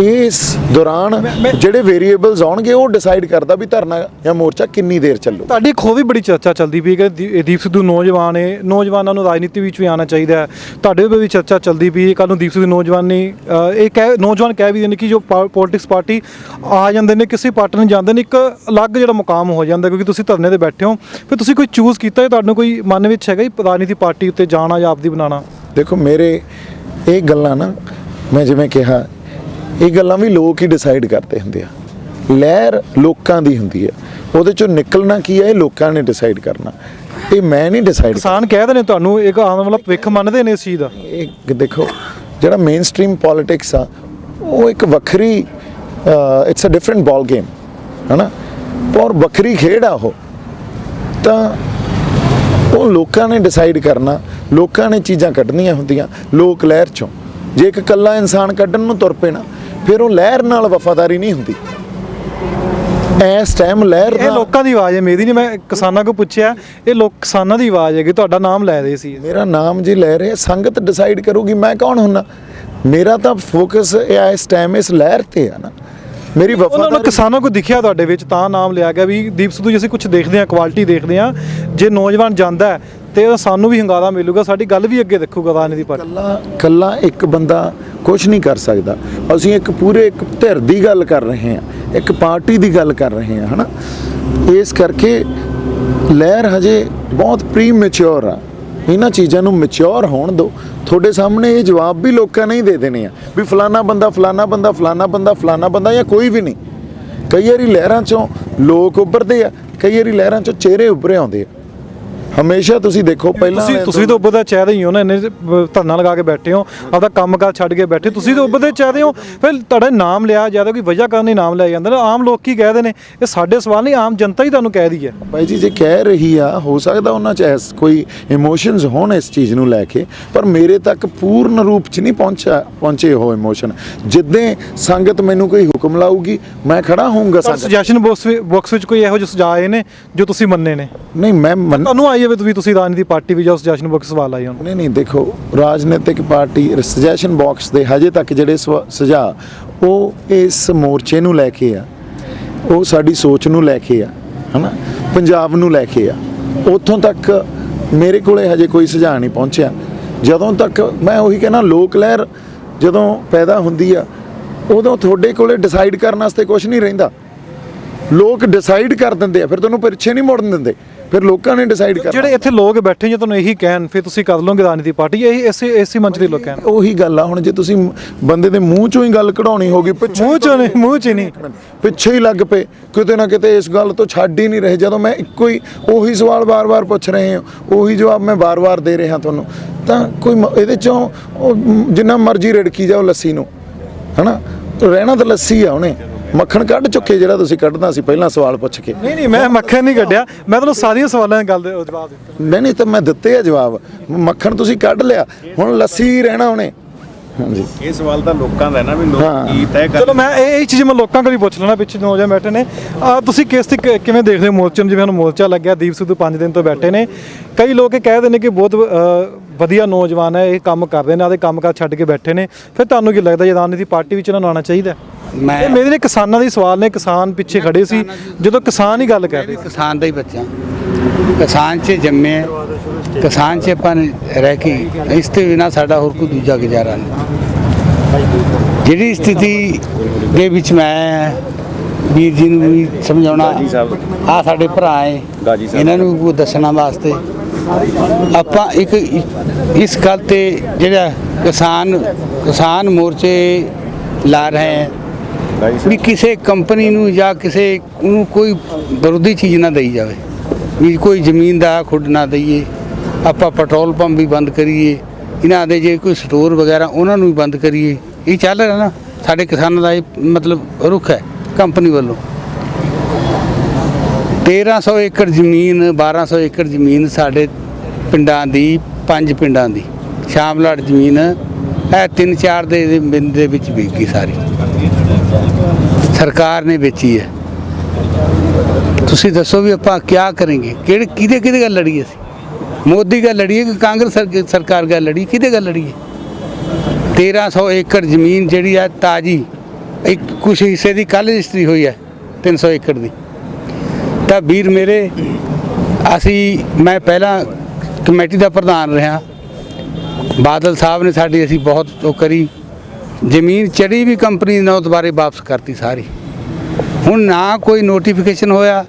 ਇਸ ਦੌਰਾਨ ਜਿਹੜੇ ਵੇਰੀਏਬਲਸ ਆਉਣਗੇ ਉਹ ਡਿਸਾਈਡ ਕਰਦਾ ਵੀ ਧਰਨਾ ਜਾਂ ਮੋਰਚਾ ਕਿੰਨੀ ਦੇਰ ਚੱਲੂ। ਤੁਹਾਡੀ ਇੱਕ ਹੋਰ ਵੀ ਬੜੀ ਚਰਚਾ ਚੱਲਦੀ ਪਈ ਕਿ ਦੀਪ ਸਿੱਧੂ ਨੌਜਵਾਨ ਹੈ, ਨੌਜਵਾਨਾਂ ਨੂੰ ਰਾਜਨੀਤੀ ਵਿੱਚ ਵੀ ਆਉਣਾ ਚਾਹੀਦਾ ਹੈ। ਤੁਹਾਡੇ ਉੱਤੇ ਵੀ ਚਰਚਾ ਚੱਲਦੀ ਪਈ ਕੱਲ ਨੂੰ ਦੀਪ ਸਿੱਧੂ ਨੌਜਵਾਨ ਕਹਿ ਵੀ ਦਿੰਦੇ ਕਿ ਜੋ ਪੋਲੀਟਿਕਸ ਪਾਰਟੀ ਆ ਜਾਂਦੇ ਨੇ, ਕਿਸੇ ਪਾਰਟੀ ਨੂੰ ਜਾਂਦੇ ਨੇ, ਇੱਕ ਅਲੱਗ ਜਿਹੜਾ ਮੁਕਾਮ ਹੋ ਜਾਂਦਾ, ਕਿਉਂਕਿ ਤੁਸੀਂ ਧਰਨੇ 'ਤੇ ਬੈਠੇ ਹੋ, ਫਿਰ ਤੁਸੀਂ ਕੋਈ ਚੂਜ਼ ਕੀਤਾ ਹੈ, ਤੁਹਾਨੂੰ ਕੋਈ ਮਨ ਵਿੱਚ ਹੈਗਾ ਰਾਜਨੀਤੀ ਪਾਰਟੀ ਉੱਤੇ ਜਾਣਾ ਜਾਂ ਆਪਦੀ ਬਣਾਉਣਾ? ਦੇਖੋ, ਮੇਰੇ ਇਹ ਗੱਲਾਂ ਨਾ, ਮੈਂ ਜਿਵੇਂ ਕਿਹਾ, ਇਹ ਗੱਲਾਂ ਵੀ ਲੋਕ ਹੀ ਡਿਸਾਈਡ ਕਰਦੇ ਹੁੰਦੇ ਆ। ਲਹਿਰ ਲੋਕਾਂ ਦੀ ਹੁੰਦੀ ਹੈ, ਉਹਦੇ 'ਚੋਂ ਨਿਕਲਣਾ ਕੀ ਹੈ ਇਹ ਲੋਕਾਂ ਨੇ ਡਿਸਾਈਡ ਕਰਨਾ, ਇਹ ਮੈਂ ਨਹੀਂ ਡਿਸਾਈਡ। ਕਿਸਾਨ ਕਹਿ ਨੇ ਤੁਹਾਨੂੰ ਇੱਕ ਆਉਣ ਵਾਲਾ ਭਵਿੱਖ ਮੰਨਦੇ ਨੇ ਇਸ ਚੀਜ਼ ਦਾ? ਇਹ ਦੇਖੋ, ਜਿਹੜਾ ਮੇਨ ਸਟ੍ਰੀਮ ਪੋਲੀਟਿਕਸ ਆ ਉਹ ਇੱਕ ਵੱਖਰੀ it's a different ball game ਹੈ ਨਾ, ਔਰ ਵੱਖਰੀ ਖੇਡ ਆ ਉਹ। ਤਾਂ ਉਹ ਲੋਕਾਂ ਨੇ ਡਿਸਾਈਡ ਕਰਨਾ, ਲੋਕਾਂ ਨੇ ਚੀਜ਼ਾਂ ਕੱਢਣੀਆਂ ਹੁੰਦੀਆਂ ਲੋਕ ਲਹਿਰ 'ਚੋਂ। ਜੇ ਇੱਕ ਇਕੱਲਾ ਇਨਸਾਨ ਕੱਢਣ ਨੂੰ ਤੁਰ ਪਏ ਨਾ, ਫਿਰ ਉਹ ਲਹਿਰ ਨਾਲ ਵਫਾਦਾਰੀ ਨਹੀਂ ਹੁੰਦੀ। ਇਸ ਟਾਈਮ ਲਹਿਰ ਇਹ ਲੋਕਾਂ ਦੀ ਆਵਾਜ਼ ਹੈ, ਮੇਰੀ ਨਹੀਂ। ਮੈਂ ਕਿਸਾਨਾਂ ਕੋਲ ਪੁੱਛਿਆ, ਇਹ ਲੋਕ ਕਿਸਾਨਾਂ ਦੀ ਆਵਾਜ਼ ਹੈ ਕਿ ਤੁਹਾਡਾ ਨਾਮ ਲੈ ਰਹੇ ਸੀ। ਮੇਰਾ ਨਾਮ ਜੀ ਲੈ ਰਹੇ, ਸੰਗਤ ਡਿਸਾਈਡ ਕਰੂਗੀ ਮੈਂ ਕੌਣ ਹੁੰਨਾ। ਮੇਰਾ ਤਾਂ ਫੋਕਸ ਇਸ ਟਾਈਮ ਇਸ ਲਹਿਰ ਤੇ ਆ ਨਾ, ਮੇਰੀ ਵਫਾਦਾਰੀ। ਕਿਸਾਨਾਂ ਕੋ ਦਿਖਿਆ ਤੁਹਾਡੇ ਵਿੱਚ ਤਾਂ ਨਾਮ ਲਿਆ ਗਿਆ ਵੀ ਦੀਪ ਸਿੱਧੂ ਜੀ ਅਸੀਂ ਕੁਝ ਦੇਖਦੇ ਹਾਂ, ਕੁਆਲਿਟੀ ਦੇਖਦੇ ਹਾਂ, ਜੇ ਨੌਜਵਾਨ ਜਾਂਦਾ ਤੇ ਸਾਨੂੰ ਵੀ ਹੰਗਾਰਾ ਮਿਲੂਗਾ, ਸਾਡੀ ਗੱਲ ਵੀ ਅੱਗੇ ਦੇਖੂਗਾ ਰਾਜਨੀਤੀ ਪਾਰਟੀ। ਕੱਲਾ ਇੱਕ ਬੰਦਾ ਕੁਝ ਨਹੀਂ ਕਰ ਸਕਦਾ। ਅਸੀਂ ਇੱਕ ਧਿਰ ਦੀ ਗੱਲ ਕਰ ਰਹੇ ਹਾਂ, ਇੱਕ ਪਾਰਟੀ ਦੀ ਗੱਲ ਕਰ ਰਹੇ ਹਾਂ, ਹੈ ਨਾ। ਇਸ ਕਰਕੇ ਲਹਿਰ ਹਜੇ ਬਹੁਤ ਪ੍ਰੀ ਮੈਚੁਰ ਆ, ਇਹਨਾਂ ਚੀਜ਼ਾਂ ਨੂੰ ਮੈਚੁਰ ਹੋਣ ਦਿਓ। ਤੁਹਾਡੇ ਸਾਹਮਣੇ ਇਹ ਜਵਾਬ ਵੀ ਲੋਕਾਂ ਨੇ ਹੀ ਦੇ ਦੇਣੇ ਆ ਵੀ ਫਲਾਨਾ ਬੰਦਾ ਜਾਂ ਕੋਈ ਵੀ ਨਹੀਂ। ਕਈ ਵਾਰੀ ਲਹਿਰਾਂ 'ਚੋਂ ਲੋਕ ਉੱਭਰਦੇ ਆ, ਕਈ ਵਾਰੀ ਲਹਿਰਾਂ 'ਚੋਂ ਚਿਹਰੇ ਉੱਭਰੇ ਆਉਂਦੇ ਆ। ਹਮੇਸ਼ਾ ਤੁਸੀਂ ਦੇਖੋ, ਪਹਿਲਾਂ ਤੁਸੀਂ ਤਾਂ ਉੱਭਰਦੇ ਚਿਹਰੇ ਹੀ ਹੋ ਨਾ, ਇੰਨੇ ਧਰਨਾ ਲਗਾ ਕੇ ਬੈਠੇ ਹੋ, ਆਪਦਾ ਕੰਮਕਾਰ ਛੱਡ ਕੇ ਬੈਠੇ, ਤੁਸੀਂ ਤਾਂ ਉੱਭਰਦੇ ਚਿਹਰੇ ਹੋ। ਫਿਰ ਤੁਹਾਡਾ ਨਾਮ ਲਿਆ ਜਾਂਦਾ, ਕੋਈ ਵਜ੍ਹਾ ਕਰਨ ਲਈ ਨਾਮ ਲਿਆ ਜਾਂਦਾ ਨਾ। ਆਮ ਲੋਕ ਕੀ ਕਹਿਦੇ ਨੇ, ਇਹ ਸਾਡੇ ਸਵਾਲ ਨਹੀਂ, ਆਮ ਜਨਤਾ ਹੀ ਤੁਹਾਨੂੰ ਕਹਿ ਰਹੀ ਹੈ। ਬਾਈ ਜੀ ਜੇ ਕਹਿ ਰਹੀ ਆ, ਹੋ ਸਕਦਾ ਉਹਨਾਂ 'ਚ ਕੋਈ ਇਮੋਸ਼ਨਸ ਹੋਣ ਇਸ ਚੀਜ਼ ਨੂੰ ਲੈ ਕੇ, ਪਰ ਮੇਰੇ ਤੱਕ ਪੂਰਨ ਰੂਪ 'ਚ ਨਹੀਂ ਪਹੁੰਚੇ ਉਹ ਇਮੋਸ਼ਨ। ਜਿੱਦਾਂ ਸੰਗਤ ਮੈਨੂੰ ਕੋਈ ਹੁਕਮ ਲਾਊਗੀ ਮੈਂ ਖੜਾ ਹੋਊਂਗਾ। ਸੁਜੈਸ਼ਨ ਬਾਕਸ ਵਿੱਚ ਕੋਈ ਇਹੋ ਜਿਹੇ ਸੁਝਾਅ ਆਏ ਨੇ ਜੋ ਤੁਸੀਂ ਮੰਨੇ ਨੇ? ਨਹੀਂ, ਮੈਂ ਤੁਹਾਨੂੰ ਆਈ ਹੋਵੇ ਤੁਸੀਂ ਰਾਜਨੀਤੀ ਪਾਰਟੀ ਵੀ ਜਾਂ ਸੁਜੈਸ਼ਨ ਬਾਕਸ ਸਵਾਲ ਆਈ ਹੋਣ? ਨਹੀਂ, ਦੇਖੋ, ਰਾਜਨੀਤਿਕ ਪਾਰਟੀ ਸੁਜੈਸ਼ਨ ਬਾਕਸ ਦੇ ਹਜੇ ਤੱਕ ਜਿਹੜੇ ਸੁਝਾਅ ਉਹ ਇਸ ਮੋਰਚੇ ਨੂੰ ਲੈ ਕੇ ਆ, ਉਹ ਸਾਡੀ ਸੋਚ ਨੂੰ ਲੈ ਕੇ ਆ, ਹੈ ਨਾ, ਪੰਜਾਬ ਨੂੰ ਲੈ ਕੇ ਆ। ਉੱਥੋਂ ਤੱਕ ਮੇਰੇ ਕੋਲੇ ਹਜੇ ਕੋਈ ਸੁਝਾਅ ਨਹੀਂ ਪਹੁੰਚਿਆ। ਜਦੋਂ ਤੱਕ ਮੈਂ ਉਹੀ ਕਹਿੰਦਾ, ਲੋਕ ਲਹਿਰ ਜਦੋਂ ਪੈਦਾ ਹੁੰਦੀ ਆ ਉਦੋਂ ਤੁਹਾਡੇ ਕੋਲੇ ਡਿਸਾਈਡ ਕਰਨ ਵਾਸਤੇ ਕੁਝ ਨਹੀਂ ਰਹਿੰਦਾ। ਲੋਕ ਡਿਸਾਈਡ ਕਰ ਦਿੰਦੇ ਆ, ਫਿਰ ਤੁਹਾਨੂੰ ਪਿੱਛੇ ਨਹੀਂ ਮੁੜਨ ਦਿੰਦੇ। ਫਿਰ ਲੋਕਾਂ ਨੇ ਡਿਸਾਈਡ ਕਰਨਾ। ਜਿਹੜੇ ਇੱਥੇ ਲੋਕ ਬੈਠੇ ਜੇ ਤੁਹਾਨੂੰ ਇਹੀ ਕਹਿਣ ਫਿਰ ਤੁਸੀਂ ਕਰ ਲਓਗੇ ਰਾਜਨੀਤੀ ਪਾਰਟੀ, ਇਹੀ ਇਸੇ ਮੰਚ ਦੇ ਲੋਕ ਕਹਿਣ। ਉਹੀ ਗੱਲ ਆ, ਹੁਣ ਜੇ ਤੁਸੀਂ ਬੰਦੇ ਦੇ ਮੂੰਹ ਚੋਂ ਹੀ ਗੱਲ ਕਢਾਉਣੀ ਹੋਗੀ, ਮੂੰਹ ਚ ਨਹੀਂ ਪਿੱਛੇ ਹੀ ਲੱਗ ਪਏ ਕਿਤੇ ਨਾ ਕਿਤੇ, ਇਸ ਗੱਲ ਤੋਂ ਛੱਡ ਹੀ ਨਹੀਂ ਰਹੇ। ਜਦੋਂ ਮੈਂ ਇੱਕੋ ਹੀ ਉਹੀ ਸਵਾਲ ਵਾਰ-ਵਾਰ ਪੁੱਛ ਰਹੇ ਹਾਂ, ਉਹੀ ਜਵਾਬ ਮੈਂ ਵਾਰ-ਵਾਰ ਦੇ ਰਿਹਾ ਤੁਹਾਨੂੰ, ਤਾਂ ਕੋਈ ਇਹਦੇ ਚੋਂ ਜਿੰਨਾ ਮਰਜ਼ੀ ਰਿੜਕੀ ਜਾਓ ਲੱਸੀ ਨੂੰ, ਹਨਾ, ਰਹਿਣਾ ਤਾਂ ਲੱਸੀ ਆ। ਉਹਨੇ ਮੱਖਣ ਕੱਢ ਚੁੱਕੇ ਜਿਹੜਾ ਤੁਸੀਂ ਕੱਢਦਾ ਸੀ ਪਹਿਲਾਂ ਸਵਾਲ ਪੁੱਛ ਕੇ। ਨਹੀਂ ਮੈਂ ਮੱਖਣ ਨਹੀਂ ਕੱਢਿਆ, ਮੈਂ ਤੁਹਾਨੂੰ ਸਾਰੀਆਂ ਸਵਾਲਾਂ ਦੀ ਗੱਲ ਦੇ ਜਵਾਬ ਦਿੱਤਾ। ਨਹੀਂ ਤਾਂ ਮੈਂ ਦਿੱਤੇ ਆ ਜਵਾਬ, ਮੱਖਣ ਤੁਸੀਂ ਕੱਢ ਲਿਆ, ਹੁਣ ਲੱਸੀ ਹੀ ਰਹਿਣਾ ਉਹਨੇ। ਹਾਂਜੀ, ਇਹ ਸਵਾਲ ਤਾਂ ਲੋਕਾਂ ਦਾ ਹੈ ਨਾ, ਵੀ ਲੋਕ ਕੀ ਤੈਅ ਕਰ। ਚਲੋ ਮੈਂ ਇਹ ਚੀਜ਼ ਮੈਂ ਲੋਕਾਂ ਕੋਲ ਹੀ ਪੁੱਛ ਲੈਣਾ, ਪਿੱਛੇ ਨੌਜਵਾਨ ਬੈਠੇ ਨੇ, ਤੁਸੀਂ ਕਿਵੇਂ ਦੇਖਦੇ ਹੋ ਮੋਰਚੇ ਨੂੰ? ਜਿਵੇਂ ਹੁਣ ਮੋਰਚਾ ਲੱਗਿਆ, ਦੀਪ ਸਿੱਧੂ 5 ਦਿਨ ਤੋਂ ਬੈਠੇ ਨੇ, ਕਈ ਲੋਕ ਇਹ ਕਹਿ ਰਹੇ ਨੇ ਕਿ ਬਹੁਤ ਵਧੀਆ ਨੌਜਵਾਨ ਹੈ, ਇਹ ਕੰਮ ਕਰਦੇ ਨੇ, ਆਦੇ ਕੰਮ ਕਾਰ ਛੱਡ ਕੇ ਬੈਠੇ ਨੇ, ਫਿਰ ਤੁਹਾਨੂੰ ਕੀ ਲੱਗਦਾ ਜੇ ਰਾਜਨੀਤੀ ਪਾਰਟੀ ਵਿੱਚ ਇਹਨਾਂ ਨੂੰ ਆਉਣਾ ਚਾਹੀਦਾ? ਇਹ ਮੇਰੇ ਨੇ ਕਿਸਾਨਾਂ ਦੇ ਸਵਾਲ ਨੇ, ਕਿਸਾਨ ਪਿੱਛੇ ਖੜੇ ਸੀ ਜਦੋਂ ਕਿਸਾਨ ਹੀ ਗੱਲ ਕਰ ਰਹੇ। ਕਿਸਾਨ ਦਾ ਹੀ ਬੱਚਾ, ਕਿਸਾਨ 'ਚ ਜੰਮੇ, ਕਿਸਾਨ 'ਚ ਆਪਾਂ ਨੇ ਰਹਿ ਕੇ, ਇਸ ਤੋਂ ਬਿਨਾਂ ਸਾਡਾ ਹੋਰ ਕੋਈ ਦੂਜਾ ਗੁਜ਼ਾਰਾ ਨਹੀਂ। ਜਿਹੜੀ ਸਥਿਤੀ ਦੇ ਵਿੱਚ ਮੈਂ ਵੀਰ ਜੀ ਨੂੰ ਵੀ ਸਮਝਾਉਣਾ, ਆ ਸਾਡੇ ਭਰਾ ਹੈ, ਇਹਨਾਂ ਨੂੰ ਵੀ ਦੱਸਣਾ ਵਾਸਤੇ ਆਪਾਂ ਇੱਕ ਇਸ ਗੱਲ ਤੇ ਜਿਹੜਾ ਕਿਸਾਨ ਮੋਰਚੇ ਲਾ ਰਹੇ ਹੈ ਵੀ ਕਿਸੇ ਕੰਪਨੀ ਨੂੰ ਜਾਂ ਕਿਸੇ ਨੂੰ ਕੋਈ ਵਿਰੋਧੀ ਚੀਜ਼ ਨਾ ਦਈ ਜਾਵੇ, ਵੀ ਕੋਈ ਜ਼ਮੀਨ ਦਾ ਖੁੱਡ ਨਾ ਦਈਏ, ਆਪਾਂ ਪੈਟਰੋਲ ਪੰਪ ਵੀ ਬੰਦ ਕਰੀਏ, ਇਹਨਾਂ ਦੇ ਜੇ ਕੋਈ ਸਟੋਰ ਵਗੈਰਾ ਉਹਨਾਂ ਨੂੰ ਵੀ ਬੰਦ ਕਰੀਏ। ਇਹ ਚੱਲ ਰਿਹਾ ਨਾ ਸਾਡੇ ਕਿਸਾਨਾਂ ਦਾ, ਇਹ ਮਤਲਬ ਰੁਖ ਹੈ ਕੰਪਨੀ ਵੱਲੋਂ। 1300 ਏਕੜ ਜ਼ਮੀਨ, 1200 ਏਕੜ ਜ਼ਮੀਨ ਸਾਡੇ ਪਿੰਡਾਂ ਦੀ, 5 ਪਿੰਡਾਂ ਦੀ ਸ਼ਾਮਲਾਟ ਜ਼ਮੀਨ ਇਹ 3-4 ਦੇ ਬਿੰਦ ਦੇ ਵਿੱਚ ਵਿਕ ਗਈ ਸਾਰੀ, ਸਰਕਾਰ ਨੇ ਵੇਚੀ ਹੈ। ਤੁਸੀਂ ਦੱਸੋ ਵੀ ਆਪਾਂ ਕੀ ਕਰਾਂਗੇ? ਕਿਹਦੇ ਗੱਲ ਲੜੀਏ? ਅਸੀਂ ਮੋਦੀ ਗੱਲ ਲੜੀਏ ਕਿ ਕਾਂਗਰਸ ਸਰਕਾਰ ਗੱਲ ਲੜੀ? ਕਿਹਦੇ ਗੱਲ ਲੜੀਏ? 1300 ਏਕੜ ਜ਼ਮੀਨ ਜਿਹੜੀ ਹੈ ਤਾਜ਼ੀ, ਇੱਕ ਕੁਛ ਹਿੱਸੇ ਦੀ ਕੱਲ੍ਹ ਰਜਿਸਟਰੀ ਹੋਈ ਹੈ 300 ਏਕੜ ਦੀ। ਤਾਂ ਵੀਰ ਮੇਰੇ, ਮੈਂ ਪਹਿਲਾਂ ਕਮੇਟੀ ਦਾ ਪ੍ਰਧਾਨ ਰਿਹਾ, ਬਾਦਲ ਸਾਹਿਬ ਨੇ ਸਾਡੀ ਅਸੀਂ ਬਹੁਤ ਉਹ ਕਰੀ, ਜ਼ਮੀਨ ਚੜੀ ਵੀ ਕੰਪਨੀ ਨੇ ਦੁਬਾਰੇ ਵਾਪਸ ਕਰਤੀ ਸਾਰੀ। ਹੁਣ ਨਾ ਕੋਈ ਨੋਟੀਫਿਕੇਸ਼ਨ ਹੋਇਆ,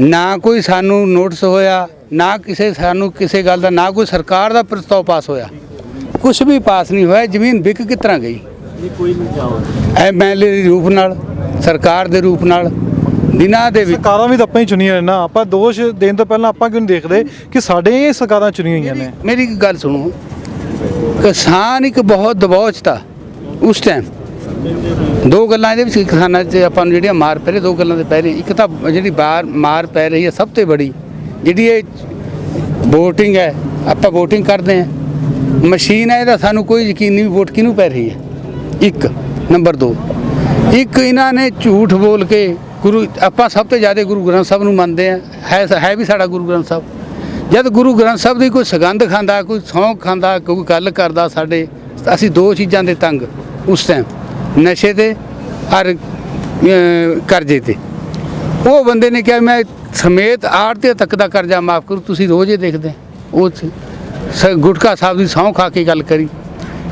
ਨਾ ਕੋਈ ਸਾਨੂੰ ਨੋਟਿਸ ਹੋਇਆ, ਨਾ ਸਾਨੂੰ ਕਿਸੇ ਗੱਲ ਦਾ, ਨਾ ਕੋਈ ਸਰਕਾਰ ਦਾ ਪ੍ਰਸਤਾਵ ਪਾਸ ਹੋਇਆ, ਕੁਝ ਵੀ ਪਾਸ ਨਹੀਂ ਹੋਇਆ। ਜ਼ਮੀਨ ਵਿਕ ਕਿਸ ਤਰ੍ਹਾਂ ਗਈ? MLA ਦੇ ਰੂਪ ਨਾਲ, ਸਰਕਾਰ ਦੇ ਰੂਪ ਨਾਲ, ਦਿਨਾਂ ਦੇ ਵਿੱਚ। ਸਰਕਾਰਾਂ ਵੀ ਤਾਂ ਆਪਾਂ ਹੀ ਚੁਣੀਆਂ ਨੇ ਨਾ, ਆਪਾਂ ਦੋਸ਼ ਦੇਣ ਤੋਂ ਪਹਿਲਾਂ ਆਪਾਂ ਕਿਉਂ ਨਹੀਂ ਦੇਖਦੇ ਕਿ ਸਾਡੇ ਇਹ ਸਰਕਾਰਾਂ ਚੁਣੀਆਂ ਹੋਈਆਂ ਨੇ? ਮੇਰੀ ਇੱਕ ਗੱਲ ਸੁਣੋ, ਕਿਸਾਨ ਇੱਕ ਬਹੁਤ ਦਬਾਅ 'ਚ ਤਾ ਉਸ ਟਾਈਮ। ਦੋ ਗੱਲਾਂ ਇਹਦੇ ਵਿੱਚ ਕਿਸਾਨਾਂ 'ਚ ਆਪਾਂ ਨੂੰ ਜਿਹੜੀਆਂ ਮਾਰ ਪੈ ਰਹੀ, ਦੋ ਗੱਲਾਂ ਦੇ ਪੈ ਰਹੀ। ਇੱਕ ਤਾਂ ਜਿਹੜੀ ਮਾਰ ਪੈ ਰਹੀ ਹੈ ਸਭ ਤੋਂ ਬੜੀ, ਜਿਹੜੀ ਇਹ ਵੋਟਿੰਗ ਹੈ, ਆਪਾਂ ਵੋਟਿੰਗ ਕਰਦੇ ਹਾਂ, ਮਸ਼ੀਨ ਹੈ, ਇਹਦਾ ਸਾਨੂੰ ਕੋਈ ਯਕੀਨ ਨਹੀਂ ਵੋਟ ਕਿਹਨੂੰ ਪੈ ਰਹੀ ਹੈ। ਇੱਕ ਨੰਬਰ 2, ਇੱਕ ਇਹਨਾਂ ਨੇ ਝੂਠ ਬੋਲ ਕੇ ਆਪਾਂ ਸਭ ਤੋਂ ਜ਼ਿਆਦਾ ਗੁਰੂ ਗ੍ਰੰਥ ਸਾਹਿਬ ਨੂੰ ਮੰਨਦੇ ਹਾਂ, ਹੈ ਵੀ ਸਾਡਾ ਗੁਰੂ ਗ੍ਰੰਥ ਸਾਹਿਬ। ਜਦ ਗੁਰੂ ਗ੍ਰੰਥ ਸਾਹਿਬ ਦੀ ਕੋਈ ਸਗੰਧ ਖਾਂਦਾ, ਕੋਈ ਸਹੁੰ ਖਾਂਦਾ, ਕੋਈ ਗੱਲ ਕਰਦਾ, ਅਸੀਂ 2 ਚੀਜ਼ਾਂ ਦੇ ਤੰਗ ਉਸ ਟਾਈਮ, ਨਸ਼ੇ ਤੇ ਔਰ ਕਰਜ਼ੇ ਤੇ। ਉਹ ਬੰਦੇ ਨੇ ਕਿਹਾ ਮੈਂ ਸਮੇਤ ਆੜ੍ਹਤੀਆਂ ਤੱਕ ਦਾ ਕਰਜ਼ਾ ਮਾਫ ਕਰੂ। ਤੁਸੀਂ ਰੋਜ਼ ਹੀ ਦੇਖਦੇ ਉਹ ਗੁਟਕਾ ਸਾਹਿਬ ਦੀ ਸਹੁੰ ਖਾ ਕੇ ਗੱਲ ਕਰੀ।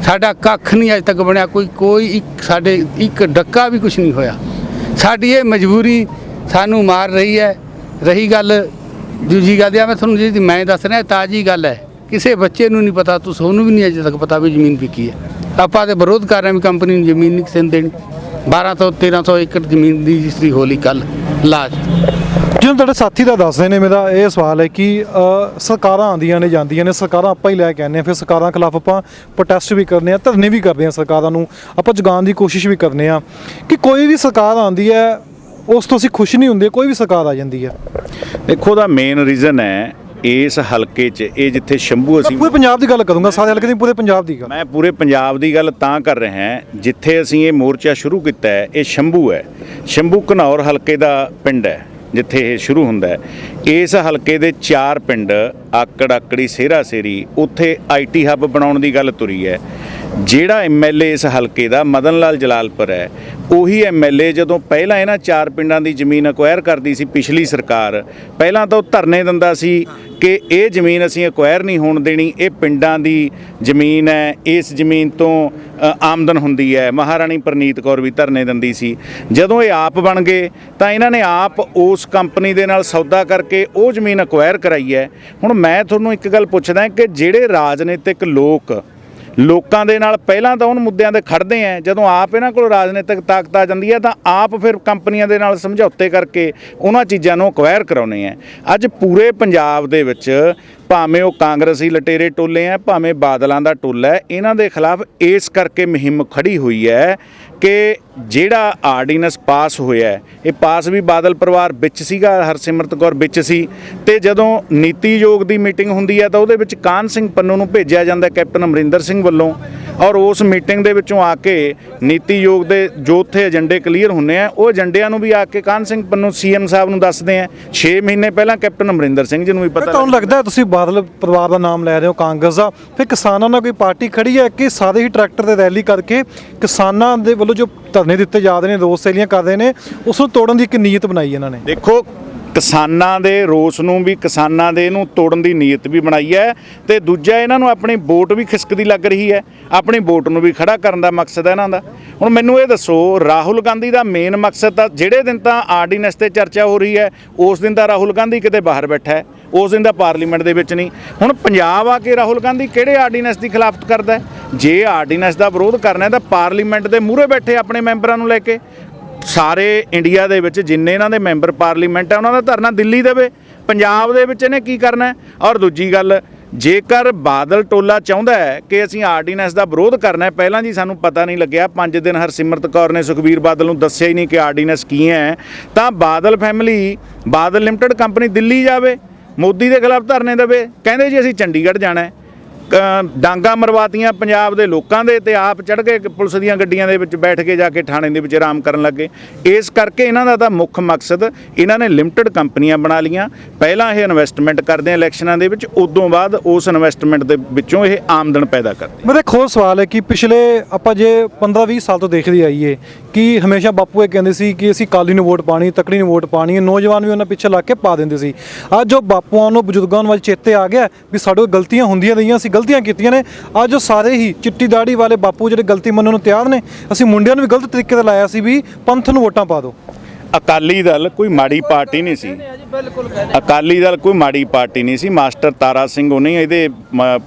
ਸਾਡਾ ਕੱਖ ਨਹੀਂ ਅੱਜ ਤੱਕ ਬਣਿਆ, ਕੋਈ ਸਾਡੇ ਇੱਕ ਡੱਕਾ ਵੀ ਕੁਝ ਨਹੀਂ ਹੋਇਆ। ਸਾਡੀ ਇਹ ਮਜਬੂਰੀ ਸਾਨੂੰ ਮਾਰ ਰਹੀ ਹੈ। ਰਹੀ ਗੱਲ ਦੂਜੀ ਗੱਲ ਆ, ਮੈਂ ਤੁਹਾਨੂੰ ਜਿਹੜੀ ਮੈਂ ਦੱਸ ਰਿਹਾ ਤਾਜ਼ੀ ਗੱਲ ਹੈ, ਕਿਸੇ ਬੱਚੇ ਨੂੰ ਨਹੀਂ ਪਤਾ, ਤੁਹਾਨੂੰ ਵੀ ਨਹੀਂ ਅਜੇ ਤੱਕ ਪਤਾ ਵੀ ਜ਼ਮੀਨ ਵਿਕੀ ਹੈ। ਆਪਾਂ ਤਾਂ ਵਿਰੋਧ ਕਰ ਰਹੇ ਹਾਂ ਵੀ ਕੰਪਨੀ ਨੂੰ ਜ਼ਮੀਨ ਨਹੀਂ ਕਿਸੇ ਨੂੰ ਦੇਣੀ। 1200-1300 ਏਕੜ ਜ਼ਮੀਨ ਦੀ ਰਜਿਸਟਰੀ ਹੋ ਲਈ ਕੱਲ੍ਹ ਲਾਜ। ਜਿਵੇਂ ਤੁਹਾਡੇ ਸਾਥੀ ਦਾ ਦੱਸਦੇ ਨੇ, ਮੇਰਾ ਇਹ ਸਵਾਲ ਹੈ ਕਿ ਸਰਕਾਰਾਂ ਆਉਂਦੀਆਂ ਨੇ ਜਾਂਦੀਆਂ ਨੇ, ਸਰਕਾਰਾਂ ਆਪਾਂ ਹੀ ਲੈ ਕੇ ਆਉਂਦੇ ਹਾਂ, ਫਿਰ ਸਰਕਾਰਾਂ ਖਿਲਾਫ ਆਪਾਂ ਪ੍ਰੋਟੈਸਟ ਵੀ ਕਰਨੇ ਆ, ਧਰਨੇ ਵੀ ਕਰਦੇ ਹਾਂ, ਸਰਕਾਰਾਂ ਨੂੰ ਆਪਾਂ ਜਗਾਉਣ ਦੀ ਕੋਸ਼ਿਸ਼ ਵੀ ਕਰਨੇ ਆ ਕਿ ਕੋਈ ਵੀ ਸਰਕਾਰ ਆਉਂਦੀ ਹੈ ਉਸ ਤੋਂ ਅਸੀਂ ਖੁਸ਼ ਨਹੀਂ ਹੁੰਦੇ, ਕੋਈ ਵੀ ਸਰਕਾਰ ਆ ਜਾਂਦੀ ਹੈ। ਦੇਖੋ ਦਾ ਮੇਨ ਰੀਜ਼ਨ ਹੈ ਇਸ ਹਲਕੇ 'ਚ, ਇਹ ਜਿੱਥੇ ਸ਼ੰਭੂ ਅਸੀਂ ਪੂਰੇ ਪੰਜਾਬ ਦੀ ਗੱਲ ਕਰੂੰਗਾ, ਸਾਰੇ ਹਲਕੇ ਦੀ, ਪੂਰੇ ਪੰਜਾਬ ਦੀ ਗੱਲ। ਮੈਂ ਪੂਰੇ ਪੰਜਾਬ ਦੀ ਗੱਲ ਤਾਂ ਕਰ ਰਿਹਾ ਹਾਂ, ਜਿੱਥੇ ਅਸੀਂ ਇਹ ਮੋਰਚਾ ਸ਼ੁਰੂ ਕੀਤਾ ਹੈ, ਇਹ ਸ਼ੰਭੂ ਹੈ। ਸ਼ੰਭੂ ਘਨੌਰ ਹਲਕੇ ਦਾ ਪਿੰਡ ਹੈ ਜਿੱਥੇ ਇਹ ਸ਼ੁਰੂ ਹੁੰਦਾ ਹੈ। ਇਸ ਹਲਕੇ ਦੇ 4 ਪਿੰਡ ਆਕੜ, ਆਕੜੀ, ਸੇਰਾ ਸੇਰੀ, ਉੱਥੇ IT ਹੱਬ ਬਣਾਉਣ ਦੀ ਗੱਲ ਤੁਰੀ ਹੈ। ਜਿਹੜਾ ਐਮਐਲਏ ਇਸ ਹਲਕੇ ਦਾ ਮਦਨ ਲਾਲ ਜਲਾਲਪੁਰ ਹੈ, ਉਹੀ ਐਮਐਲਏ ਜਦੋਂ ਪਹਿਲਾਂ ਇਹਨਾਂ 4 ਪਿੰਡਾਂ ਦੀ ਜ਼ਮੀਨ ਅਕਵਾਇਰ ਕਰਦੀ ਸੀ ਪਿਛਲੀ ਸਰਕਾਰ, ਪਹਿਲਾਂ ਤਾਂ ਉਹ ਧਰਨੇ ਦਿੰਦਾ ਸੀ ਕਿ ਇਹ ਜ਼ਮੀਨ ਅਸੀਂ ਅਕਵਾਇਰ ਨਹੀਂ ਹੋਣ ਦੇਣੀ, ਇਹ ਪਿੰਡਾਂ ਦੀ ਜ਼ਮੀਨ ਹੈ, ਇਸ ਜ਼ਮੀਨ ਤੋਂ ਆਮਦਨ ਹੁੰਦੀ ਹੈ। ਮਹਾਰਾਣੀ ਪ੍ਰਨੀਤ ਕੌਰ ਵੀ ਧਰਨੇ ਦਿੰਦੀ ਸੀ। ਜਦੋਂ ਇਹ ਆਪ ਬਣ ਗਏ ਤਾਂ ਇਹਨਾਂ ਨੇ ਆਪ ਉਸ ਕੰਪਨੀ ਦੇ ਨਾਲ ਸੌਦਾ ਕਰਕੇ ਉਹ ਜ਼ਮੀਨ ਅਕਵਾਇਰ ਕਰਾਈ ਹੈ। ਹੁਣ ਮੈਂ ਤੁਹਾਨੂੰ ਇੱਕ ਗੱਲ ਪੁੱਛਦਾ ਕਿ ਜਿਹੜੇ ਰਾਜਨੀਤਿਕ ਲੋਕਾਂ ਦੇ ਨਾਲ ਪਹਿਲਾਂ ਤਾਂ ਉਹਨਾਂ ਮੁੱਦਿਆਂ ਤੇ ਖੜਦੇ ਆ, ਜਦੋਂ ਆਪ ਇਹਨਾਂ ਕੋਲ ਰਾਜਨੀਤਿਕ ਤਾਕਤ ਆ ਜਾਂਦੀ ਹੈ ਤਾਂ ਆਪ ਫਿਰ ਕੰਪਨੀਆਂ ਦੇ ਨਾਲ ਸਮਝੌਤੇ ਕਰਕੇ ਉਹਨਾਂ ਚੀਜ਼ਾਂ ਨੂੰ ਅਕਵਾਇਰ ਕਰਾਉਂਦੇ ਆ। ਅੱਜ ਪੂਰੇ ਪੰਜਾਬ ਦੇ ਵਿੱਚ ਭਾਵੇਂ ਉਹ ਕਾਂਗਰਸੀ ਲਟੇਰੇ ਟੋਲੇ ਆ, ਭਾਵੇਂ ਬਾਦਲਾਂ ਦਾ ਟੋਲਾ ਹੈ, ਇਹਨਾਂ ਦੇ ਖਿਲਾਫ ਇਸ ਕਰਕੇ ਮੁਹਿੰਮ ਖੜੀ ਹੋਈ ਹੈ ਕਿ ਜਿਹੜਾ ਆਰਡੀਨੈਂਸ ਪਾਸ ਹੋਇਆ ਹੈ, ਇਹ ਪਾਸ ਵੀ ਬਾਦਲ ਪਰਿਵਾਰ ਵਿੱਚ ਸੀਗਾ, ਹਰਸਿਮਰਤ ਕੌਰ ਵਿੱਚ ਸੀ, ਤੇ ਜਦੋਂ ਨੀਤੀ ਆਯੋਗ ਦੀ ਮੀਟਿੰਗ ਹੁੰਦੀ ਹੈ ਤਾਂ ਉਹਦੇ ਵਿੱਚ ਕਾਹਨ ਸਿੰਘ ਪੰਨੂ ਨੂੰ ਭੇਜਿਆ ਜਾਂਦਾ ਕੈਪਟਨ ਅਮਰਿੰਦਰ ਸਿੰਘ ਵੱਲੋਂ, ਔਰ ਉਸ ਮੀਟਿੰਗ ਦੇ ਵਿੱਚੋਂ ਆ ਕੇ ਨੀਤੀ ਆਯੋਗ ਦੇ ਜੋ ਉੱਥੇ ਏਜੰਡੇ ਕਲੀਅਰ ਹੁੰਦੇ ਆ, ਉਹ ਏਜੰਡਿਆਂ ਨੂੰ ਵੀ ਆ ਕੇ ਕਾਹਨ ਸਿੰਘ ਪੰਨੂ ਸੀਐਮ ਸਾਹਿਬ ਨੂੰ ਦੱਸਦੇ ਆ। 6 ਮਹੀਨੇ ਪਹਿਲਾਂ ਕੈਪਟਨ ਅਮਰਿੰਦਰ ਸਿੰਘ ਜੀ ਨੂੰ ਵੀ ਪਤਾ। ਤੁਹਾਨੂੰ ਲੱਗਦਾ ਤੁਸੀਂ ਬਾਦਲ ਪਰਿਵਾਰ ਦਾ ਨਾਮ ਲੈ ਰਹੇ ਹੋ, ਕਾਂਗਰਸ ਦਾ, ਫਿਰ ਕਿਸਾਨਾਂ ਨਾਲ ਕੋਈ ਪਾਰਟੀ ਖੜੀ ਹੈ ਕਿ ਸਾਰੇ ਹੀ ਟਰੈਕਟਰ ਤੇ ਰੈਲੀ ਕਰਕੇ ਕਿਸਾਨਾਂ ਦੇ ਵੱਲੋਂ ਜੋ ਧਰਨੇ ਦਿੱਤੇ ਜਾ ਰਹੇ ਨੇ, ਰੋਸ ਰੈਲੀਆਂ ਕਰਦੇ ਨੇ, ਉਸ ਨੂੰ ਤੋੜਨ ਦੀ ਇੱਕ ਨੀਅਤ ਬਣਾਈ ਇਹਨਾਂ ਨੇ? ਦੇਖੋ, ਕਿਸਾਨਾਂ ਦੇ ਰੋਸ ਨੂੰ ਵੀ, ਕਿਸਾਨਾਂ ਦੇ ਇਹਨੂੰ ਤੋੜਨ ਦੀ ਨੀਅਤ ਵੀ ਬਣਾਈ ਹੈ, ਤੇ ਦੂਜਾ ਇਹਨਾਂ ਨੂੰ ਆਪਣੀ ਵੋਟ ਵੀ ਖਿਸਕਦੀ ਲੱਗ ਰਹੀ ਹੈ, ਆਪਣੀ ਵੋਟ ਨੂੰ ਵੀ ਖੜਾ ਕਰਨ ਦਾ ਮਕਸਦ ਹੈ ਇਹਨਾਂ ਦਾ। ਹੁਣ ਮੈਨੂੰ ਇਹ ਦੱਸੋ, ਰਾਹੁਲ ਗਾਂਧੀ ਦਾ ਮੇਨ ਮਕਸਦ ਤਾਂ ਜਿਹੜੇ ਦਿਨ ਤਾਂ ਆਰਡੀਨੈਂਸ ਤੇ ਚਰਚਾ ਹੋ ਰਹੀ ਹੈ ਉਸ ਦਿਨ ਤਾਂ ਰਾਹੁਲ ਗਾਂਧੀ ਕਿਤੇ ਬਾਹਰ ਬੈਠਾ ਹੈ, ਉਸ ਦਿਨ ਦਾ ਪਾਰਲੀਮੈਂਟ ਦੇ ਵਿੱਚ ਨਹੀਂ। ਹੁਣ ਪੰਜਾਬ ਆ ਕੇ ਰਾਹੁਲ ਗਾਂਧੀ ਕਿਹੜੇ ਆਰਡੀਨੈਂਸ ਦੀ ਖਿਲਾਫਤ ਕਰਦਾ? ਜੇ ਆਰਡੀਨੈਂਸ ਦਾ ਵਿਰੋਧ ਕਰਨਾ ਤਾਂ ਪਾਰਲੀਮੈਂਟ ਦੇ ਮੂਹਰੇ ਬੈਠੇ ਆਪਣੇ ਮੈਂਬਰਾਂ ਨੂੰ ਲੈ ਕੇ, ਸਾਰੇ ਇੰਡੀਆ ਦੇ ਵਿੱਚ ਜਿੰਨੇ ਇਹਨਾਂ ਦੇ ਮੈਂਬਰ ਪਾਰਲੀਮੈਂਟ ਹੈ ਉਹਨਾਂ ਦਾ ਧਰਨਾ ਦਿੱਲੀ ਦੇਵੇ। ਪੰਜਾਬ ਦੇ ਵਿੱਚ ਇਹਨੇ ਕੀ ਕਰਨਾ ਹੈ? ਔਰ ਦੂਜੀ ਗੱਲ, ਜੇਕਰ ਬਾਦਲ ਟੋਲਾ ਚਾਹੁੰਦਾ ਹੈ ਕਿ ਅਸੀਂ ਆਰਡੀਨੈਂਸ ਦਾ ਵਿਰੋਧ ਕਰਨਾ ਹੈ, ਪਹਿਲਾਂ ਜੀ ਸਾਨੂੰ ਪਤਾ ਨਹੀਂ ਲੱਗਿਆ 5 ਦਿਨ ਹਰਸਿਮਰਤ ਕੌਰ ਨੇ ਸੁਖਬੀਰ ਬਾਦਲ ਨੂੰ ਦੱਸਿਆ ਹੀ ਨਹੀਂ ਕਿ ਆਰਡੀਨੈਂਸ ਕੀ ਹੈ, ਤਾਂ Badal family, Badal limited company Delhi ਜਾਵੇ, ਮੋਦੀ ਦੇ ਖਿਲਾਫ ਧਰਨੇ ਦੇਵੇ, ਕਹਿੰਦੇ ਜੀ ਅਸੀਂ ਚੰਡੀਗੜ੍ਹ ਜਾਣਾ ਹੈ। ਡਾਂਗਾ ਮਰਵਾਤੀਆਂ ਪੰਜਾਬ ਦੇ ਲੋਕਾਂ ਦੇ, ਤੇ ਆਪ ਚੜ੍ਹ ਕੇ ਪੁਲਿਸ ਦੀਆਂ ਗੱਡੀਆਂ ਦੇ ਵਿੱਚ ਬੈਠ ਕੇ ਜਾ ਕੇ ਥਾਣੇ ਦੇ ਵਿੱਚ ਆਰਾਮ ਕਰਨ ਲੱਗੇ। ਇਸ ਕਰਕੇ ਇਹਨਾਂ ਦਾ ਤਾਂ ਮੁੱਖ ਮਕਸਦ, ਇਹਨਾਂ ਨੇ ਲਿਮਟਿਡ ਕੰਪਨੀਆਂ ਬਣਾ ਲੀਆਂ, ਪਹਿਲਾਂ ਇਹ ਇਨਵੈਸਟਮੈਂਟ ਕਰਦੇ ਆ ਇਲੈਕਸ਼ਨਾਂ ਦੇ ਵਿੱਚ, ਉਦੋਂ ਬਾਅਦ ਉਸ ਇਨਵੈਸਟਮੈਂਟ ਦੇ ਵਿੱਚੋਂ ਇਹ ਆਮਦਨ ਪੈਦਾ ਕਰਦੇ। ਮੇਰਾ ਇੱਕ ਹੋਰ ਸਵਾਲ ਹੈ ਕਿ ਪਿਛਲੇ ਆਪਾਂ ਜੇ 15-20 ਸਾਲ ਤੋਂ ਦੇਖਦੇ ਆਈਏ ਕਿ ਹਮੇਸ਼ਾ ਬਾਪੂ ਇਹ ਕਹਿੰਦੇ ਸੀ ਕਿ ਅਸੀਂ ਕਾਲੀ ਨੂੰ ਵੋਟ ਪਾਣੀ, ਤਕੜੀ ਨੂੰ ਵੋਟ ਪਾਣੀ, ਨੌਜਵਾਨ ਵੀ ਉਹਨਾਂ ਪਿੱਛੇ ਲੱਗ ਕੇ ਪਾ ਦਿੰਦੇ ਸੀ। ਅੱਜ ਉਹ ਬਾਪੂਆਂ ਨੂੰ, ਬਜ਼ੁਰਗਾਂ ਨੂੰ ਚੇਤੇ ਆ ਗਿਆ ਵੀ ਸਾਡੇ ਕੋਲ ਗਲਤੀਆਂ ਹੁੰਦੀਆਂ ਰਹੀਆਂ, ਅਸੀਂ ਗਲਤੀਆਂ ਕੀਤੀਆਂ ਨੇ। ਅੱਜ ਉਹ ਸਾਰੇ ਹੀ ਚਿੱਟੀ ਦਾੜੀ ਵਾਲੇ ਬਾਪੂ ਜਿਹੜੇ ਗਲਤੀ ਮੰਨਣ ਨੂੰ ਤਿਆਰ ਨੇ। ਅਸੀਂ ਮੁੰਡਿਆਂ ਨੂੰ ਵੀ ਗਲਤ ਤਰੀਕੇ ਨਾਲ ਲਾਇਆ ਸੀ ਵੀ ਪੰਥ ਨੂੰ ਵੋਟਾਂ ਪਾ ਦਿਓ। ਅਕਾਲੀ ਦਲ ਕੋਈ ਮਾੜੀ ਪਾਰਟੀ ਨਹੀਂ ਸੀ, ਅਕਾਲੀ ਦਲ ਕੋਈ ਮਾੜੀ ਪਾਰਟੀ ਨਹੀਂ ਸੀ। ਮਾਸਟਰ ਤਾਰਾ ਸਿੰਘ ਉਹਨੇ ਇਹਦੇ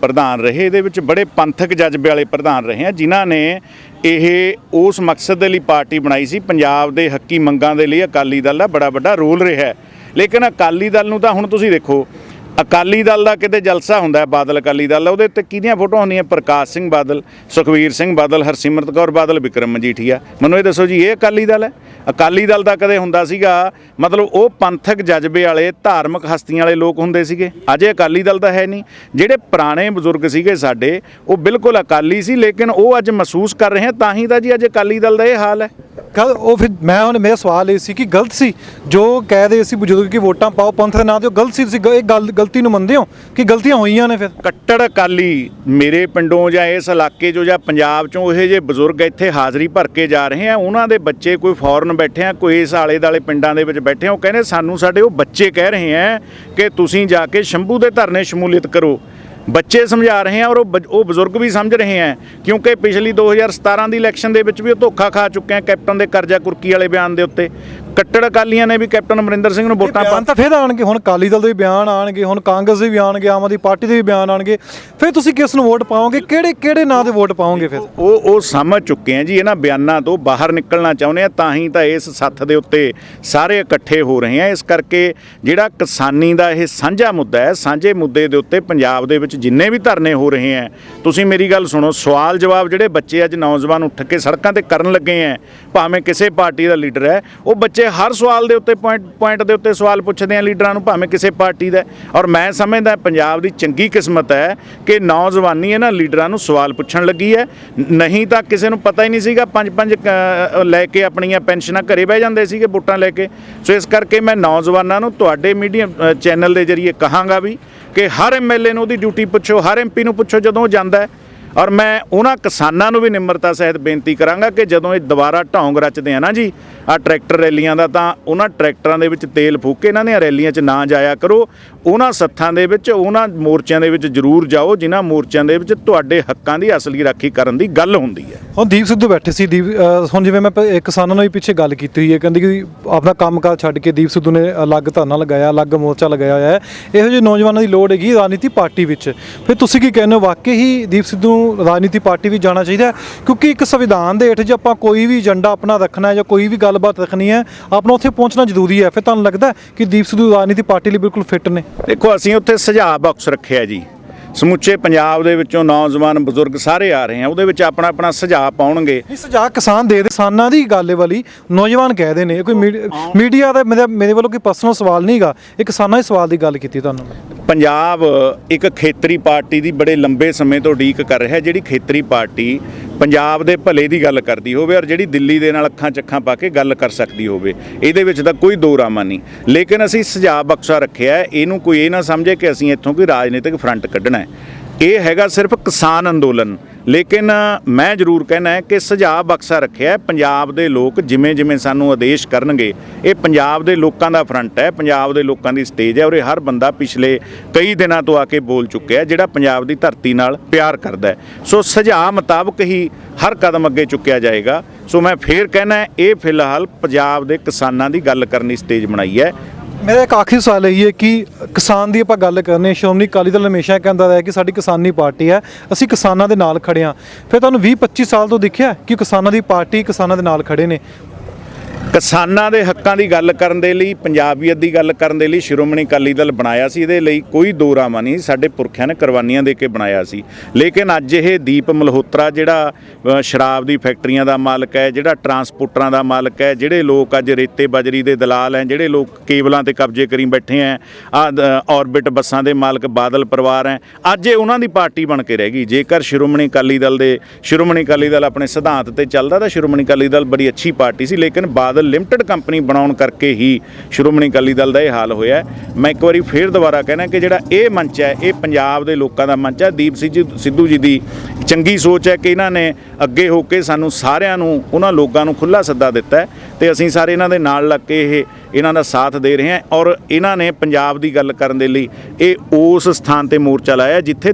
ਪ੍ਰਧਾਨ ਰਹੇ, ਇਹਦੇ ਵਿੱਚ ਬੜੇ ਪੰਥਕ ਜਜ਼ਬੇ ਵਾਲੇ ਪ੍ਰਧਾਨ ਰਹੇ ਆ, ਜਿਨ੍ਹਾਂ ਨੇ ਇਹ ਉਸ ਮਕਸਦ ਦੇ ਲਈ ਪਾਰਟੀ ਬਣਾਈ ਸੀ। ਪੰਜਾਬ ਦੇ ਹੱਕੀ ਮੰਗਾਂ ਦੇ ਲਈ ਅਕਾਲੀ ਦਲ ਦਾ ਬੜਾ ਵੱਡਾ ਰੋਲ ਰਿਹਾ। ਲੇਕਿਨ ਅਕਾਲੀ ਦਲ ਨੂੰ ਤਾਂ ਹੁਣ ਤੁਸੀਂ ਦੇਖੋ, ਅਕਾਲੀ ਦਲ ਦਾ ਕਿਤੇ ਜਲਸਾ ਹੁੰਦਾ ਹੈ, ਬਾਦਲ ਅਕਾਲੀ ਦਲ ਦਾ, ਉਹਦੇ ਉੱਤੇ ਕਿਹਦੀਆਂ ਫੋਟੋਆਂ ਹੁੰਦੀਆਂ? ਪ੍ਰਕਾਸ਼ ਸਿੰਘ ਬਾਦਲ, ਸੁਖਬੀਰ ਸਿੰਘ ਬਾਦਲ, ਹਰਸਿਮਰਤ ਕੌਰ ਬਾਦਲ, ਵਿਕਰਮ ਮਜੀਠੀਆ। ਮੈਨੂੰ ਇਹ ਦੱਸੋ ਜੀ, ਇਹ ਅਕਾਲੀ ਦਲ ਹੈ? ਅਕਾਲੀ ਦਲ ਦਾ ਕਦੇ ਹੁੰਦਾ ਸੀਗਾ ਮਤਲਬ ਉਹ ਪੰਥਕ ਜਜ਼ਬੇ ਵਾਲੇ, ਧਾਰਮਿਕ ਹਸਤੀਆਂ ਵਾਲੇ ਲੋਕ ਹੁੰਦੇ ਸੀਗੇ। ਅੱਜ ਇਹ ਅਕਾਲੀ ਦਲ ਤਾਂ ਹੈ ਨਹੀਂ। ਜਿਹੜੇ ਪੁਰਾਣੇ ਬਜ਼ੁਰਗ ਸੀਗੇ ਸਾਡੇ, ਉਹ ਬਿਲਕੁਲ ਅਕਾਲੀ ਸੀ, ਲੇਕਿਨ ਉਹ ਅੱਜ ਮਹਿਸੂਸ ਕਰ ਰਹੇ ਆ, ਤਾਂ ਹੀ ਤਾਂ ਜੀ ਅੱਜ ਅਕਾਲੀ ਦਲ ਦਾ ਇਹ ਹਾਲ ਹੈ। ਕੱਲ ਉਹ ਫਿਰ ਹੁਣ ਮੇਰਾ ਸਵਾਲ ਇਹ ਸੀ ਕਿ ਗਲਤ ਸੀ ਜੋ ਕਹਿ ਰਹੇ ਸੀ ਬਜ਼ੁਰਗ ਕਿ ਵੋਟਾਂ ਪਾਓ ਪੰਥ ਦੇ ਨਾਂ ਤੇ, ਉਹ ਗਲਤ ਸੀ। ਤੁਸੀਂ ਇਹ ਗਲਤੀ ਨੂੰ ਮੰਨਦੇ ਹੋ ਕਿ ਗਲਤੀਆਂ ਹੋਈਆਂ ਨੇ? ਫਿਰ ਕੱਟੜ ਅਕਾਲੀ ਮੇਰੇ ਪਿੰਡੋਂ ਜਾਂ ਇਸ ਇਲਾਕੇ 'ਚੋਂ ਜਾਂ ਪੰਜਾਬ 'ਚੋਂ ਇਹ ਜਿਹੇ ਬਜ਼ੁਰਗ ਇੱਥੇ ਹਾਜ਼ਰੀ ਭਰ ਕੇ ਜਾ ਰਹੇ ਆ, ਉਹਨਾਂ ਦੇ ਬੱਚੇ ਕੋਈ ਫੌਰਨ ਬੈਠੇ ਆ, ਕੋਈ ਇਸ ਆਲੇ ਦੁਆਲੇ ਪਿੰਡਾਂ ਦੇ ਵਿੱਚ ਬੈਠੇ ਆ, ਉਹ ਕਹਿੰਦੇ ਸਾਨੂੰ ਸਾਡੇ ਉਹ ਬੱਚੇ ਕਹਿ ਰਹੇ ਆ ਕਿ ਤੁਸੀਂ ਜਾ ਕੇ ਸ਼ੰਭੂ ਦੇ ਧਰਨੇ ਸ਼ਮੂਲੀਅਤ ਕਰੋ। ਬੱਚੇ ਸਮਝਾ ਰਹੇ ਆ ਔਰ ਉਹ ਬਜ਼ੁਰਗ ਵੀ ਸਮਝ ਰਹੇ ਆ, ਕਿਉਂਕਿ ਪਿਛਲੀ 2017 ਦੀ ਇਲੈਕਸ਼ਨ ਦੇ ਵਿੱਚ ਵੀ ਉਹ ਧੋਖਾ ਖਾ ਚੁੱਕੇ ਆ ਕੈਪਟਨ ਦੇ ਕਰਜ਼ਾ ਕੁਰਕੀ ਵਾਲੇ ਬਿਆਨ ਦੇ ਉੱਤੇ। ਕੱਟੜ ਅਕਾਲੀਆਂ ਨੇ ਵੀ ਕੈਪਟਨ ਅਮਰਿੰਦਰ ਸਿੰਘ ਨੂੰ ਵੋਟਾਂ ਤਾਂ ਫਿਰ ਆਣਗੇ, ਹੁਣ ਅਕਾਲੀ ਦਲ ਦੇ ਵੀ ਬਿਆਨ ਆਣਗੇ, ਹੁਣ ਕਾਂਗਰਸ ਦੇ ਵੀ ਆਣਗੇ, ਆਮ ਆਦਮੀ ਪਾਰਟੀ ਦੇ ਵੀ ਬਿਆਨ ਆਣਗੇ। ਫਿਰ ਤੁਸੀਂ ਕਿਸ ਨੂੰ ਵੋਟ ਪਾਓਗੇ? ਕਿਹੜੇ ਨਾਂ ਦੇ ਵੋਟ ਪਾਓਗੇ? ਫਿਰ ਉਹ ਸਮਝ ਚੁੱਕੇ ਆ ਜੀ, ਇਹਨਾਂ ਬਿਆਨਾਂ ਤੋਂ ਬਾਹਰ ਨਿਕਲਣਾ ਚਾਹੁੰਦੇ ਆ, ਤਾਂ ਹੀ ਤਾਂ ਇਸ ਸੱਥ ਦੇ ਉੱਤੇ ਸਾਰੇ ਇਕੱਠੇ ਹੋ ਰਹੇ ਆ। ਇਸ ਕਰਕੇ ਜਿਹੜਾ ਕਿਸਾਨੀ ਦਾ ਇਹ ਸਾਂਝਾ ਮੁੱਦਾ ਹੈ, ਸਾਂਝੇ ਮੁੱਦੇ ਦੇ ਉੱਤੇ ਪੰਜਾਬ ਦੇ ਵਿੱਚ ਜਿੰਨੇ ਵੀ ਧਰਨੇ ਹੋ ਰਹੇ ਆ, ਤੁਸੀਂ ਮੇਰੀ ਗੱਲ ਸੁਣੋ, ਸਵਾਲ ਜਵਾਬ ਜਿਹੜੇ ਬੱਚੇ ਅੱਜ ਨੌਜਵਾਨ ਉੱਠ ਕੇ ਸੜਕਾਂ ਤੇ ਕਰਨ ਲੱਗੇ ਆ, ਭਾਵੇਂ ਕਿਸੇ ਪਾਰਟੀ ਦਾ ਲੀਡਰ ਹੈ, ਉਹ ਬੱਚੇ ਹਰ ਸਵਾਲ ਦੇ ਉੱਤੇ ਪੁਆਇੰਟ ਦੇ ਉੱਤੇ ਸਵਾਲ ਪੁੱਛਦੇ ਆ ਲੀਡਰਾਂ ਨੂੰ, ਭਾਵੇਂ ਕਿਸੇ ਪਾਰਟੀ ਦਾ। ਔਰ ਮੈਂ ਸਮਝਦਾ ਪੰਜਾਬ ਦੀ ਚੰਗੀ ਕਿਸਮਤ ਹੈ ਕਿ ਨੌਜਵਾਨੀ ਇਹਨਾਂ ਲੀਡਰਾਂ ਨੂੰ ਸਵਾਲ ਪੁੱਛਣ ਲੱਗੀ ਹੈ, ਨਹੀਂ ਤਾਂ ਕਿਸੇ ਨੂੰ ਪਤਾ ਹੀ ਨਹੀਂ ਸੀਗਾ। 5-5 ਲੈ ਕੇ ਆਪਣੀਆਂ ਪੈਨਸ਼ਨਾਂ ਘਰੇ ਬਹਿ ਜਾਂਦੇ ਸੀਗੇ ਵੋਟਾਂ ਲੈ ਕੇ। ਸੋ ਇਸ ਕਰਕੇ ਮੈਂ ਨੌਜਵਾਨਾਂ ਨੂੰ ਤੁਹਾਡੇ ਮੀਡੀਆ ਚੈਨਲ ਦੇ ਜ਼ਰੀਏ ਕਹਾਂਗਾ ਵੀ ਕਿ ਹਰ ਐਮਐਲਏ ਨੂੰ ਉਹਦੀ ਡਿਊਟੀ ਪੁੱਛੋ, ਹਰ ਐਮਪੀ ਨੂੰ ਪੁੱਛੋ ਜਦੋਂ ਉਹ ਜਾਂਦਾ ਹੈ, ਔਰ ਮੈਂ ਉਹਨਾਂ ਕਿਸਾਨਾਂ ਨੂੰ ਵੀ ਨਿਮਰਤਾ ਸਹਿਤ ਬੇਨਤੀ ਕਰਾਂਗਾ ਕਿ ਜਦੋਂ ਇਹ ਦੁਬਾਰਾ ਢੌਂਗ ਰਚਦੇ ਆ ਨਾ ਜੀ ਆ ਟਰੈਕਟਰ ਰੈਲੀਆਂ ਦਾ, ਤਾਂ ਉਹਨਾਂ ਟਰੈਕਟਰਾਂ ਦੇ ਵਿੱਚ ਤੇਲ ਫੂਕ ਕੇ ਇਹਨਾਂ ਦੀਆਂ ਰੈਲੀਆਂ 'ਚ ਨਾ ਜਾਇਆ ਕਰੋ। ਉਹਨਾਂ ਸੱਥਾਂ ਦੇ ਵਿੱਚ, ਉਹਨਾਂ ਮੋਰਚਿਆਂ ਦੇ ਵਿੱਚ ਜ਼ਰੂਰ ਜਾਓ ਜਿਨ੍ਹਾਂ ਮੋਰਚਿਆਂ ਦੇ ਵਿੱਚ ਤੁਹਾਡੇ ਹੱਕਾਂ ਦੀ ਅਸਲੀ ਰਾਖੀ ਕਰਨ ਦੀ ਗੱਲ ਹੁੰਦੀ ਹੈ। ਹੁਣ ਦੀਪ ਸਿੱਧੂ ਬੈਠੇ ਸੀ ਹੁਣ ਜਿਵੇਂ ਮੈਂ ਕਿਸਾਨਾਂ ਨੂੰ ਵੀ ਪਿੱਛੇ ਗੱਲ ਕੀਤੀ ਹੋਈ ਹੈ, ਕਹਿੰਦੇ ਕਿ ਆਪਣਾ ਕੰਮਕਾਜ ਛੱਡ ਕੇ ਦੀਪ ਸਿੱਧੂ ਨੇ ਅਲੱਗ ਧਰਨਾ ਲਗਾਇਆ, ਅਲੱਗ ਮੋਰਚਾ ਲਗਾਇਆ ਹੋਇਆ ਹੈ। ਇਹੋ ਜਿਹੇ ਨੌਜਵਾਨਾਂ ਦੀ ਲੋੜ ਹੈਗੀ ਰਾਜਨੀਤੀ ਪਾਰਟੀ ਵਿੱਚ। ਫਿਰ ਤੁਸੀਂ ਕੀ ਕਹਿੰਦੇ ਹੋ, ਵਾਕਈ ਹੀ ਦੀਪ ਸਿੱਧੂ ਨੂੰ ਰਾਜਨੀਤੀ ਪਾਰਟੀ ਵਿੱਚ ਜਾਣਾ ਚਾਹੀਦਾ? ਕਿਉਂਕਿ ਇੱਕ ਸੰਵਿਧਾਨ ਦੇ ਹੇਠ ਜੇ ਆਪਾਂ ਕੋਈ ਵੀ ਏਜੰਡਾ ਆਪਣਾ ਰੱਖਣਾ ਹੈ ਜਾਂ ਕੋਈ ਵੀ ਗੱਲਬਾਤ ਰੱਖਣੀ ਹੈ, ਆਪਣਾ ਉੱਥੇ ਪਹੁੰਚਣਾ ਜ਼ਰੂਰੀ ਹੈ। ਫਿਰ ਤੁਹਾਨੂੰ ਲੱਗਦਾ ਕਿ ਦੀਪ ਸਿੱਧੂ ਰਾਜਨੀਤੀ ਪਾਰਟੀ ਲਈ ਬਿਲਕੁਲ ਫਿੱਟ ਨੇ? ਦੇਖੋ, ਅਸੀਂ ਉੱਥੇ ਸੁਝਾਅ ਬਾਕਸ ਰੱਖਿਆ ਜੀ, ਸਮੁੱਚੇ ਪੰਜਾਬ ਦੇ ਵਿੱਚੋਂ ਨੌਜਵਾਨ ਬਜ਼ੁਰਗ ਸਾਰੇ ਆ ਰਹੇ ਆ, ਉਹਦੇ ਵਿੱਚ ਆਪਣਾ ਆਪਣਾ ਸੁਝਾਅ ਪਾਉਣਗੇ। ਨਹੀਂ, ਸੁਝਾਅ ਕਿਸਾਨ ਦੇ ਕਿਸਾਨਾਂ ਦੀ ਗੱਲ ਵਾਲੀ ਨੌਜਵਾਨ ਕਹਿ ਨੇ, ਕੋਈ ਮੀਡੀਆ ਦਾ ਮੇਰੇ ਵੱਲੋਂ ਕੋਈ ਪਰਸਨਲ ਸਵਾਲ ਨਹੀਂਗਾ, ਇਹ ਕਿਸਾਨਾਂ ਦੇ ਸਵਾਲ ਦੀ ਗੱਲ ਕੀਤੀ ਤੁਹਾਨੂੰ। ਪੰਜਾਬ ਇੱਕ ਖੇਤਰੀ ਪਾਰਟੀ ਦੀ ਬੜੇ ਲੰਬੇ ਸਮੇਂ ਤੋਂ ਉਡੀਕ ਕਰ ਰਿਹਾ, ਜਿਹੜੀ ਖੇਤਰੀ ਪਾਰਟੀ ਪੰਜਾਬ ਦੇ ਭਲੇ ਦੀ ਗੱਲ ਕਰਦੀ ਹੋਵੇ ਔਰ ਜਿਹੜੀ ਦਿੱਲੀ ਦੇ ਨਾਲ ਅੱਖਾਂ ਚੱਖਾਂ ਪਾ ਕੇ ਗੱਲ ਕਰ ਸਕਦੀ ਹੋਵੇ, ਇਹਦੇ ਵਿੱਚ ਤਾਂ ਕੋਈ ਦੋ ਰਾਮਾ ਨਹੀਂ। ਲੇਕਿਨ ਅਸੀਂ ਸੁਝਾਅ ਬਕਸਾ ਰੱਖਿਆ, ਇਹਨੂੰ ਕੋਈ ਇਹ ਨਾ ਸਮਝੇ ਕਿ ਅਸੀਂ ਇੱਥੋਂ ਕੋਈ ਰਾਜਨੀਤਿਕ ਫਰੰਟ ਕੱਢਣਾ ਹੈ। ਇਹ ਹੈਗਾ ਸਿਰਫ ਕਿਸਾਨ ਅੰਦੋਲਨ। ਲੇਕਿਨ ਮੈਂ ਜ਼ਰੂਰ ਕਹਿਣਾ ਹੈ ਕਿ ਸੁਝਾਅ ਬਕਸਾ ਰੱਖਿਆ, ਪੰਜਾਬ ਦੇ ਲੋਕ ਜਿਵੇਂ ਜਿਵੇਂ ਸਾਨੂੰ ਆਦੇਸ਼ ਕਰਨਗੇ, ਇਹ ਪੰਜਾਬ ਦੇ ਲੋਕਾਂ ਦਾ ਫਰੰਟ ਹੈ, ਪੰਜਾਬ ਦੇ ਲੋਕਾਂ ਦੀ ਸਟੇਜ ਹੈ ਔਰ ਇਹ ਹਰ ਬੰਦਾ ਪਿਛਲੇ ਕਈ ਦਿਨਾਂ ਤੋਂ ਆ ਕੇ ਬੋਲ ਚੁੱਕਿਆ ਜਿਹੜਾ ਪੰਜਾਬ ਦੀ ਧਰਤੀ ਨਾਲ ਪਿਆਰ ਕਰਦਾ ਹੈ। ਸੋ ਸੁਝਾਅ ਮੁਤਾਬਕ ਹੀ ਹਰ ਕਦਮ ਅੱਗੇ ਚੁੱਕਿਆ ਜਾਏਗਾ। ਸੋ ਮੈਂ ਫੇਰ ਕਹਿਣਾ, ਇਹ ਫਿਲਹਾਲ ਪੰਜਾਬ ਦੇ ਕਿਸਾਨਾਂ ਦੀ ਗੱਲ ਕਰਨੀ ਸਟੇਜ ਬਣਾਈ ਹੈ। ਮੇਰਾ ਇੱਕ ਆਖਰੀ ਸਵਾਲ ਇਹੀ ਹੈ ਕਿ ਕਿਸਾਨ ਦੀ ਆਪਾਂ ਗੱਲ ਕਰਨੇ, ਸ਼੍ਰੋਮਣੀ ਅਕਾਲੀ ਦਲ ਹਮੇਸ਼ਾ ਕਹਿੰਦਾ ਰਿਹਾ ਕਿ ਸਾਡੀ ਕਿਸਾਨੀ ਪਾਰਟੀ ਹੈ, ਅਸੀਂ ਕਿਸਾਨਾਂ ਦੇ ਨਾਲ ਖੜੇ ਹਾਂ। ਫਿਰ ਤੁਹਾਨੂੰ 20-25 ਸਾਲ ਤੋਂ ਦਿਖਿਆ ਕਿ ਕਿਸਾਨਾਂ ਦੀ ਪਾਰਟੀ ਕਿਸਾਨਾਂ ਦੇ ਨਾਲ ਖੜੇ ਨੇ? ਕਿਸਾਨਾਂ ਦੇ ਹੱਕਾਂ ਦੀ ਗੱਲ ਕਰਨ ਦੇ ਲਈ, ਪੰਜਾਬੀਅਤ ਦੀ ਗੱਲ ਕਰਨ ਦੇ ਲਈ ਸ਼੍ਰੋਮਣੀ ਅਕਾਲੀ ਦਲ ਬਣਾਇਆ ਸੀ। ਇਹਦੇ ਲਈ ਕੋਈ ਦੋ ਰਾਮਾ ਨਹੀਂ, ਸਾਡੇ ਪੁਰਖਿਆਂ ਨੇ ਕੁਰਬਾਨੀਆਂ ਦੇ ਕੇ ਬਣਾਇਆ ਸੀ। ਲੇਕਿਨ ਅੱਜ ਇਹ ਦੀਪ ਮਲਹੋਤਰਾ ਜਿਹੜਾ ਸ਼ਰਾਬ ਦੀ ਫੈਕਟਰੀਆਂ ਦਾ ਮਾਲਕ ਹੈ, ਜਿਹੜਾ ਟਰਾਂਸਪੋਰਟਰਾਂ ਦਾ ਮਾਲਕ ਹੈ, ਜਿਹੜੇ ਲੋਕ ਅੱਜ ਰੇਤੇ ਬਜਰੀ ਦੇ ਦਲਾਲ ਹੈ, ਜਿਹੜੇ ਲੋਕ ਕੇਬਲਾਂ ਤੇ ਕਬਜ਼ੇ ਕਰੀ ਬੈਠੇ ਹੈ, ਔਰਬਿਟ ਬੱਸਾਂ ਦੇ ਮਾਲਕ ਬਾਦਲ ਪਰਿਵਾਰ ਹੈ, ਅੱਜ ਇਹ ਉਹਨਾਂ ਦੀ ਪਾਰਟੀ ਬਣ ਕੇ ਰਹਿ ਗਈ। ਜੇਕਰ ਸ਼੍ਰੋਮਣੀ ਅਕਾਲੀ ਦਲ ਆਪਣੇ ਸਿਧਾਂਤ ਤੇ ਚੱਲਦਾ ਤਾਂ ਸ਼੍ਰੋਮਣੀ ਅਕਾਲੀ ਦਲ ਬੜੀ ਅੱਛੀ ਪਾਰਟੀ ਸੀ। ਲੇਕਿਨ ਬਾਦਲ ਲਿਮਟਿਡ ਕੰਪਨੀ ਬਣਾਉਣ ਕਰਕੇ ਹੀ ਸ਼੍ਰੋਮਣੀ ਅਕਾਲੀ ਦਲ ਦਾ ਇਹ ਹਾਲ ਹੋਇਆ। ਮੈਂ ਇੱਕ ਵਾਰੀ ਫੇਰ ਦੁਬਾਰਾ ਕਹਿਣਾ ਕਿ ਜਿਹੜਾ ਇਹ ਮੰਚ ਹੈ, ਇਹ ਪੰਜਾਬ ਦੇ ਲੋਕਾਂ ਦਾ ਮੰਚ ਹੈ। ਦੀਪ ਸਿੱਧੂ ਜੀ ਦੀ ਚੰਗੀ ਸੋਚ ਹੈ ਕਿ ਇਹਨਾਂ ਨੇ ਅੱਗੇ ਹੋ ਕੇ ਸਾਨੂੰ ਸਾਰਿਆਂ ਨੂੰ, ਉਹਨਾਂ ਲੋਕਾਂ ਨੂੰ ਖੁੱਲ੍ਹਾ ਸੱਦਾ ਦਿੱਤਾ ਹੈ ਤੇ ਅਸੀਂ ਸਾਰੇ ਇਹਨਾਂ ਦੇ ਨਾਲ ਲੱਗ ਕੇ ਇਹਨਾਂ ਦਾ ਸਾਥ ਦੇ ਰਹੇ ਹਾਂ। ਔਰ ਇਹਨਾਂ ਨੇ ਪੰਜਾਬ ਦੀ ਗੱਲ ਕਰਨ ਦੇ ਲਈ ਇਹ ਉਸ ਸਥਾਨ ਤੇ ਮੋਰਚਾ ਲਾਇਆ ਜਿੱਥੇ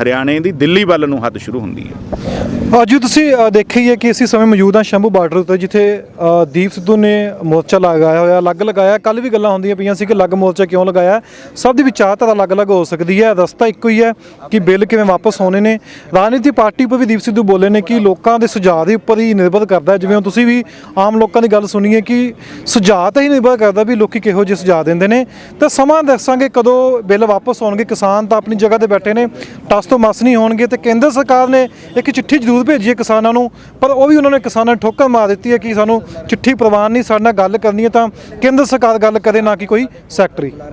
ਹਰਿਆਣੇ ਦੀ ਦਿੱਲੀ ਵੱਲ ਨੂੰ ਹੱਦ ਸ਼ੁਰੂ ਹੁੰਦੀ ਹੈ। ਅੱਜ ਤੁਸੀਂ ਦੇਖਿਆ ਹੀ ਹੈ ਕਿ ਅਸੀਂ ਸਮੇਂ ਮੌਜੂਦ ਹਾਂ ਸ਼ੰਭੂ ਬਾਰਡਰ ਉੱਤੇ, ਜਿੱਥੇ ਦੀਪ ਸਿੱਧੂ ਨੇ ਮੋਰਚਾ ਲਗਾਇਆ ਹੋਇਆ, ਅਲੱਗ ਲਗਾਇਆ। ਕੱਲ੍ਹ ਵੀ ਗੱਲਾਂ ਹੁੰਦੀਆਂ ਪਈਆਂ ਸੀ ਕਿ ਅਲੱਗ ਮੋਰਚਾ ਕਿਉਂ ਲਗਾਇਆ। ਸਭ ਦੀ ਵਿਚਾਰਧਾਰਾ ਅਲੱਗ-ਅਲੱਗ ਹੋ ਸਕਦੀ ਹੈ, ਰਸਤਾ ਇੱਕੋ ਹੀ ਹੈ ਕਿ ਬਿੱਲ ਕਿਵੇਂ ਵਾਪਸ ਹੋਣੇ ਨੇ। ਰਾਜਨੀਤੀ ਪਾਰਟੀ ਉੱਪਰ ਵੀ ਦੀਪ ਸਿੱਧੂ ਬੋਲੇ ਨੇ ਕਿ ਲੋਕਾਂ ਦੇ ਸੁਝਾਅ ਦੇ ਉੱਪਰ ਹੀ ਨਿਰਭਰ ਕਰਦਾ ਹੈ। ਜਿਵੇਂ ਹੁਣ ਤੁਸੀਂ ਵੀ ਆਮ ਲੋਕਾਂ ਦੀ ਗੱਲ ਸੁਣੀ ਹੈ ਕਿ ਸੁਝਾਅ ਤਾਂ ਹੀ ਨਿਰਭਰ ਕਰਦਾ ਵੀ ਲੋਕੀ ਕਿਹੋ ਜਿਹੇ ਸੁਝਾਅ ਦਿੰਦੇ ਨੇ। ਤਾਂ ਸਮਾਂ ਦੱਸਾਂਗੇ ਕਦੋਂ ਬਿੱਲ ਵਾਪਸ ਹੋਣਗੇ। ਕਿਸਾਨ ਤਾਂ ਆਪਣੀ ਜਗ੍ਹਾ ਤੇ ਬੈਠੇ ਨੇ, ਟਸ ਤੋਂ ਮਸ ਨਹੀਂ ਹੋਣਗੇ। ਤੇ ਕੇਂਦਰ ਸਰਕਾਰ ਨੇ ਇੱਕ ਚਿੱਠੀ ਜ਼ਰੂਰ ਭੇਜੀ ਹੈ ਕਿਸਾਨਾਂ ਨੂੰ, ਪਰ ਉਹ ਵੀ ਉਹਨਾਂ ਨੇ ਕਿਸਾਨਾਂ ਨੂੰ ਠੋਕਰ ਮਾਰ ਦਿੱਤੀ ਹੈ ਕਿ ਸਾਨੂੰ ਚਿੱਠੀ ਪ੍ਰਵਾਨ ਨਹੀਂ, ਸਾਡੇ ਨਾਲ ਗੱਲ ਕਰਨੀ ਹੈ ਤਾਂ ਕੇਂਦਰ ਸਰਕਾਰ ਗੱਲ ਕਰੇ, ਨਾ ਕਿ ਕੋਈ ਸੈਕਟਰੀ।